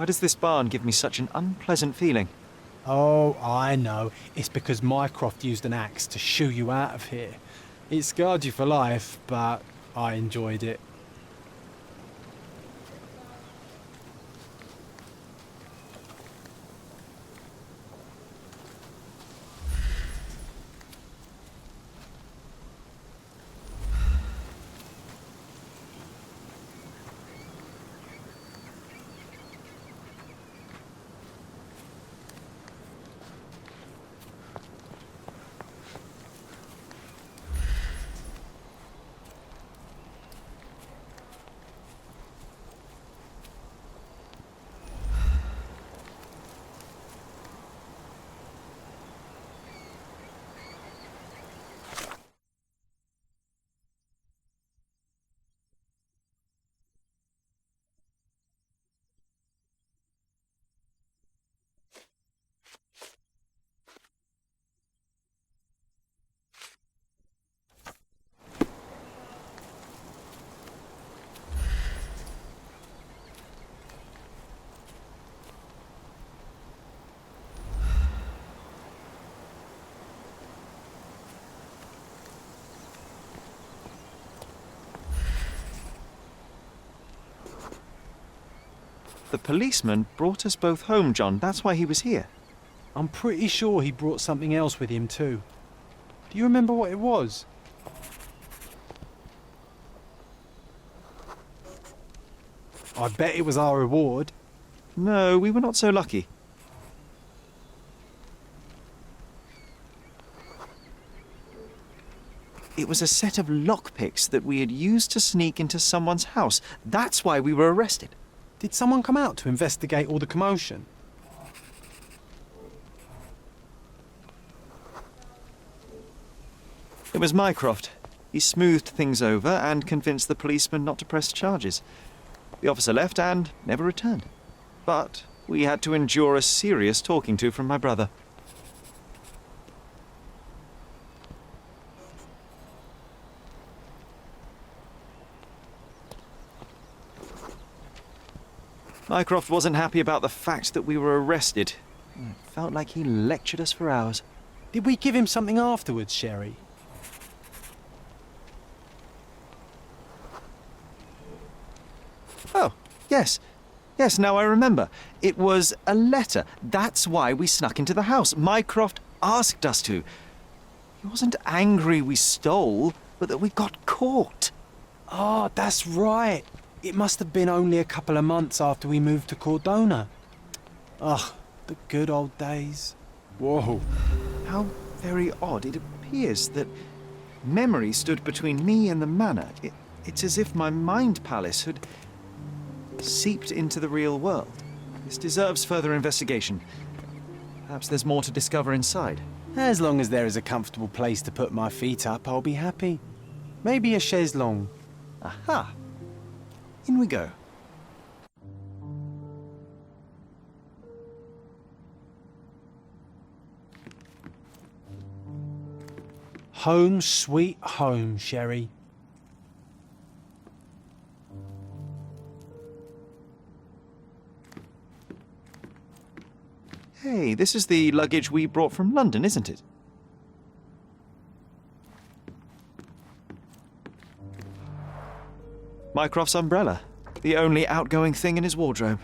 Why does this barn give me such an unpleasant feeling?
Oh, I know. It's because Mycroft used an axe to shoo you out of here. It scarred you for life, but I enjoyed it.
The policeman brought us both home, John. That's why he was here.
I'm pretty sure he brought something else with him too. Do you remember what it was? I bet it was our reward.
No, we were not so lucky. It was a set of lockpicks that we had used to sneak into someone's house. That's why we were arrested.
Did someone come out to investigate all the commotion?
It was Mycroft. He smoothed things over and convinced the policeman not to press charges. The officer left and never returned. But we had to endure a serious talking to from my brother. Mycroft wasn't happy about the fact that we were arrested. It felt like he lectured us for hours.
Did we give him something afterwards, Sherry?
Oh, yes. Yes, now I remember. It was a letter. That's why we snuck into the house. Mycroft asked us to. He wasn't angry we stole, but that we got caught.
Ah, that's right. It must have been only a couple of months after we moved to Cordona. Ugh, the good old days. Whoa.
How very odd. It appears that memory stood between me and the manor. It's as if my mind palace had seeped into the real world. This deserves further investigation. Perhaps there's more to discover inside.
As long as there is a comfortable place to put my feet up, I'll be happy. Maybe a chaise longue.
Aha! In we go.
Home sweet home, Sherry.
Hey, this is the luggage we brought from London, isn't it? Mycroft's umbrella, the only outgoing thing in his wardrobe.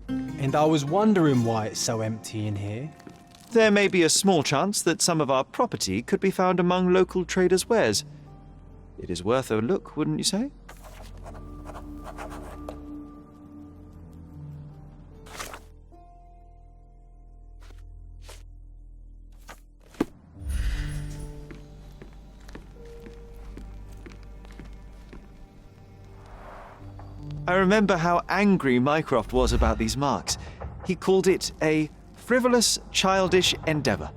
And I was wondering why it's so empty in here.
There may be a small chance that some of our property could be found among local traders' wares. It is worth a look, wouldn't you say? I remember how angry Mycroft was about these marks. He called it a frivolous, childish endeavour.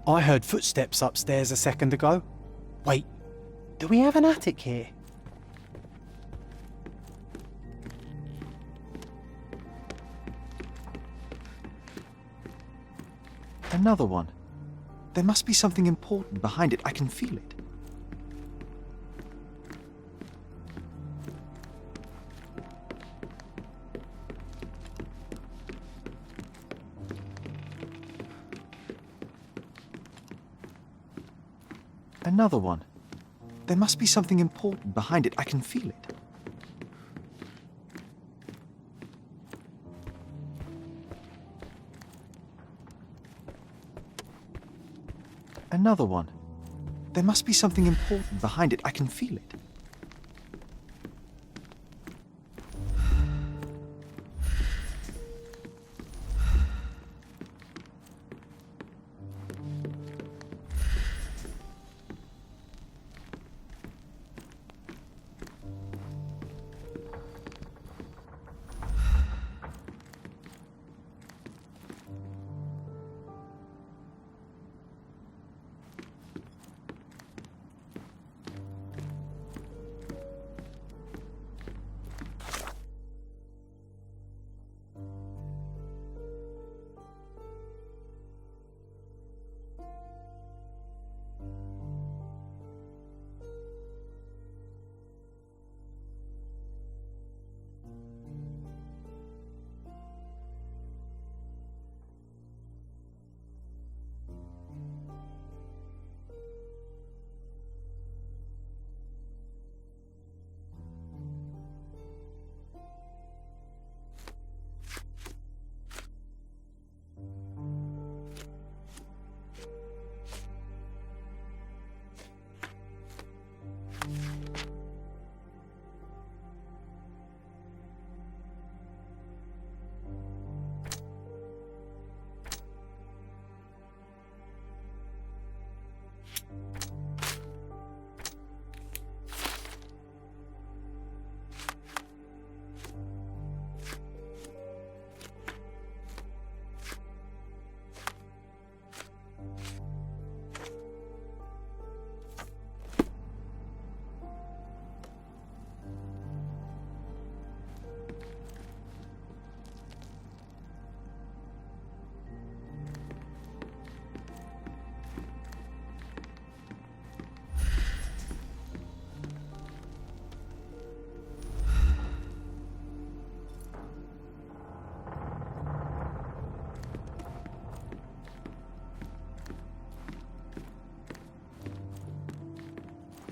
I heard footsteps upstairs a second ago. Wait, do we have an attic here?
Another one. There must be something important behind it. I can feel it. Another one. There must be something important behind it. I can feel it. Another one. There must be something important behind it. I can feel it.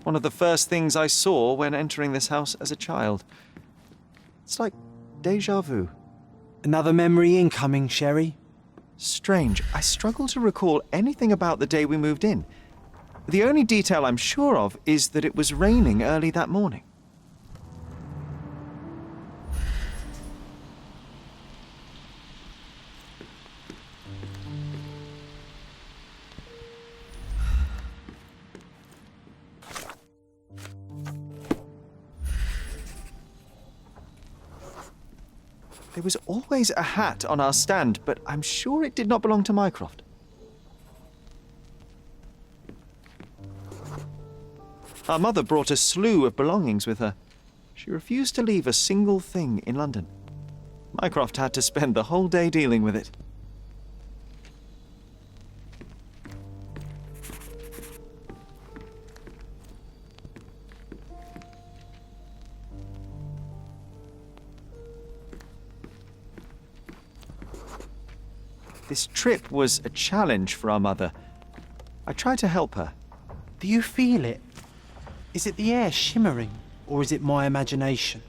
One of the first things I saw when entering this house as a child. It's like déjà vu.
Another memory incoming, Sherry.
Strange. I struggle to recall anything about the day we moved in. The only detail I'm sure of is that it was raining early that morning. There was always a hat on our stand, but I'm sure it did not belong to Mycroft. Our mother brought a slew of belongings with her. She refused to leave a single thing in London. Mycroft had to spend the whole day dealing with it. This trip was a challenge for our mother. I tried to help her.
Do you feel it? Is it the air shimmering, or is it my imagination?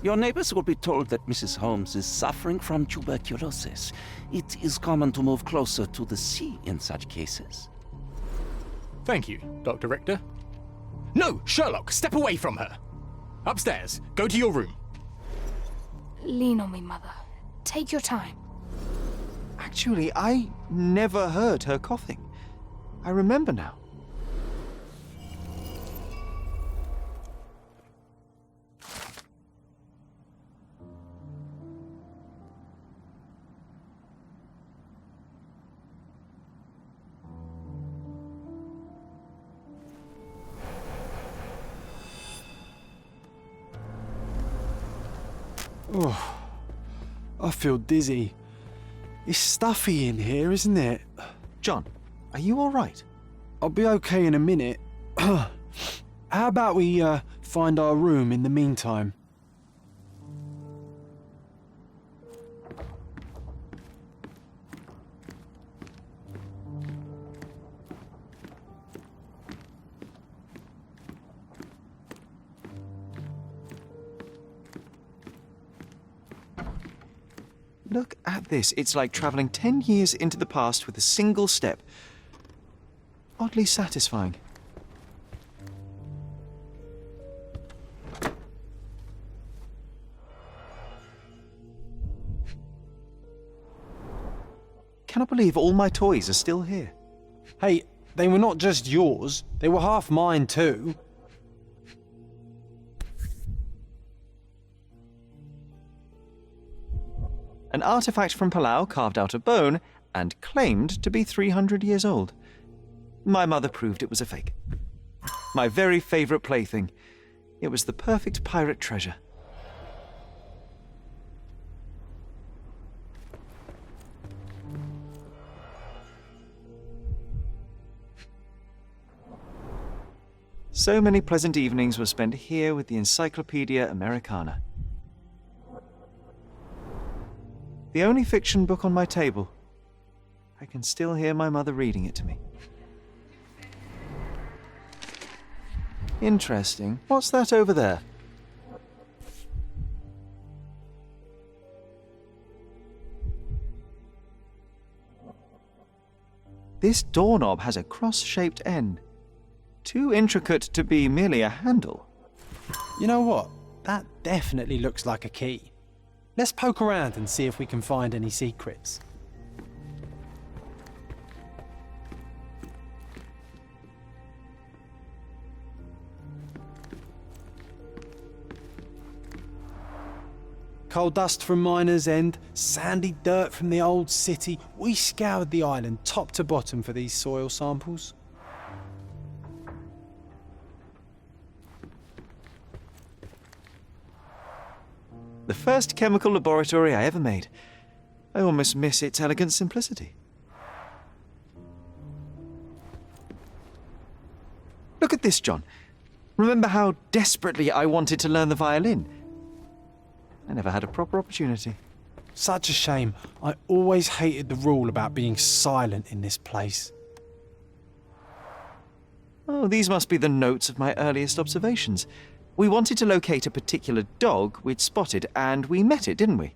Your neighbors will be told that Mrs. Holmes is suffering from tuberculosis. It is common to move closer to the sea in such cases.
Thank you, Dr. Richter. No, Sherlock, step away from her. Upstairs, go to your room.
Lean on me, Mother. Take your time.
Actually, I never heard her coughing. I remember now.
Oh, I feel dizzy. It's stuffy in here, isn't it?
John, are you all right?
I'll be okay in a minute. How about we find our room in the meantime?
Look at this. It's like travelling 10 years into the past with a single step. Oddly satisfying. Cannot believe all my toys are still here.
Hey, they were not just yours. They were half mine too.
An artifact from Palau carved out of bone and claimed to be 300 years old. My mother proved it was a fake. My very favourite plaything. It was the perfect pirate treasure. So many pleasant evenings were spent here with the Encyclopedia Americana. The only fiction book on my table. I can still hear my mother reading it to me. Interesting. What's that over there? This doorknob has a cross-shaped end. Too intricate to be merely a handle.
You know what? That definitely looks like a key. Let's poke around and see if we can find any secrets. Coal dust from Miner's End, sandy dirt from the old city. We scoured the island top to bottom for these soil samples.
The first chemical laboratory I ever made. I almost miss its elegant simplicity. Look at this, John. Remember how desperately I wanted to learn the violin? I never had a proper opportunity.
Such a shame. I always hated the rule about being silent in this place.
Oh, these must be the notes of my earliest observations. We wanted to locate a particular dog we'd spotted, and we met it, didn't we?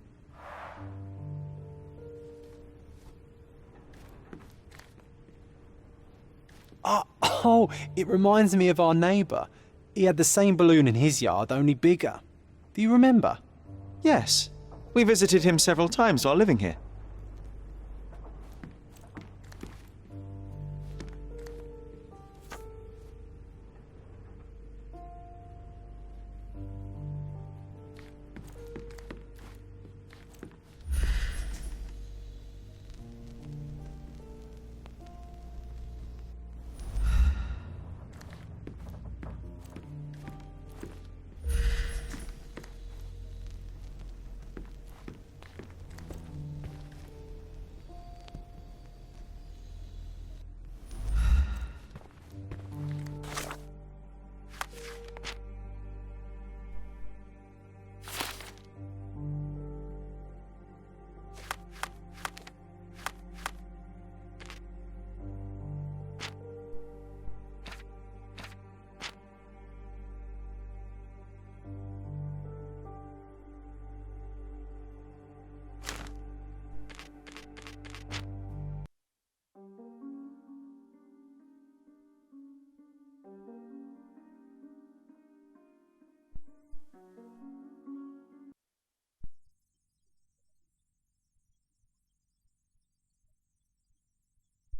Oh, it reminds me of our neighbour. He had the same balloon in his yard, only bigger. Do you remember?
Yes. We visited him several times while living here.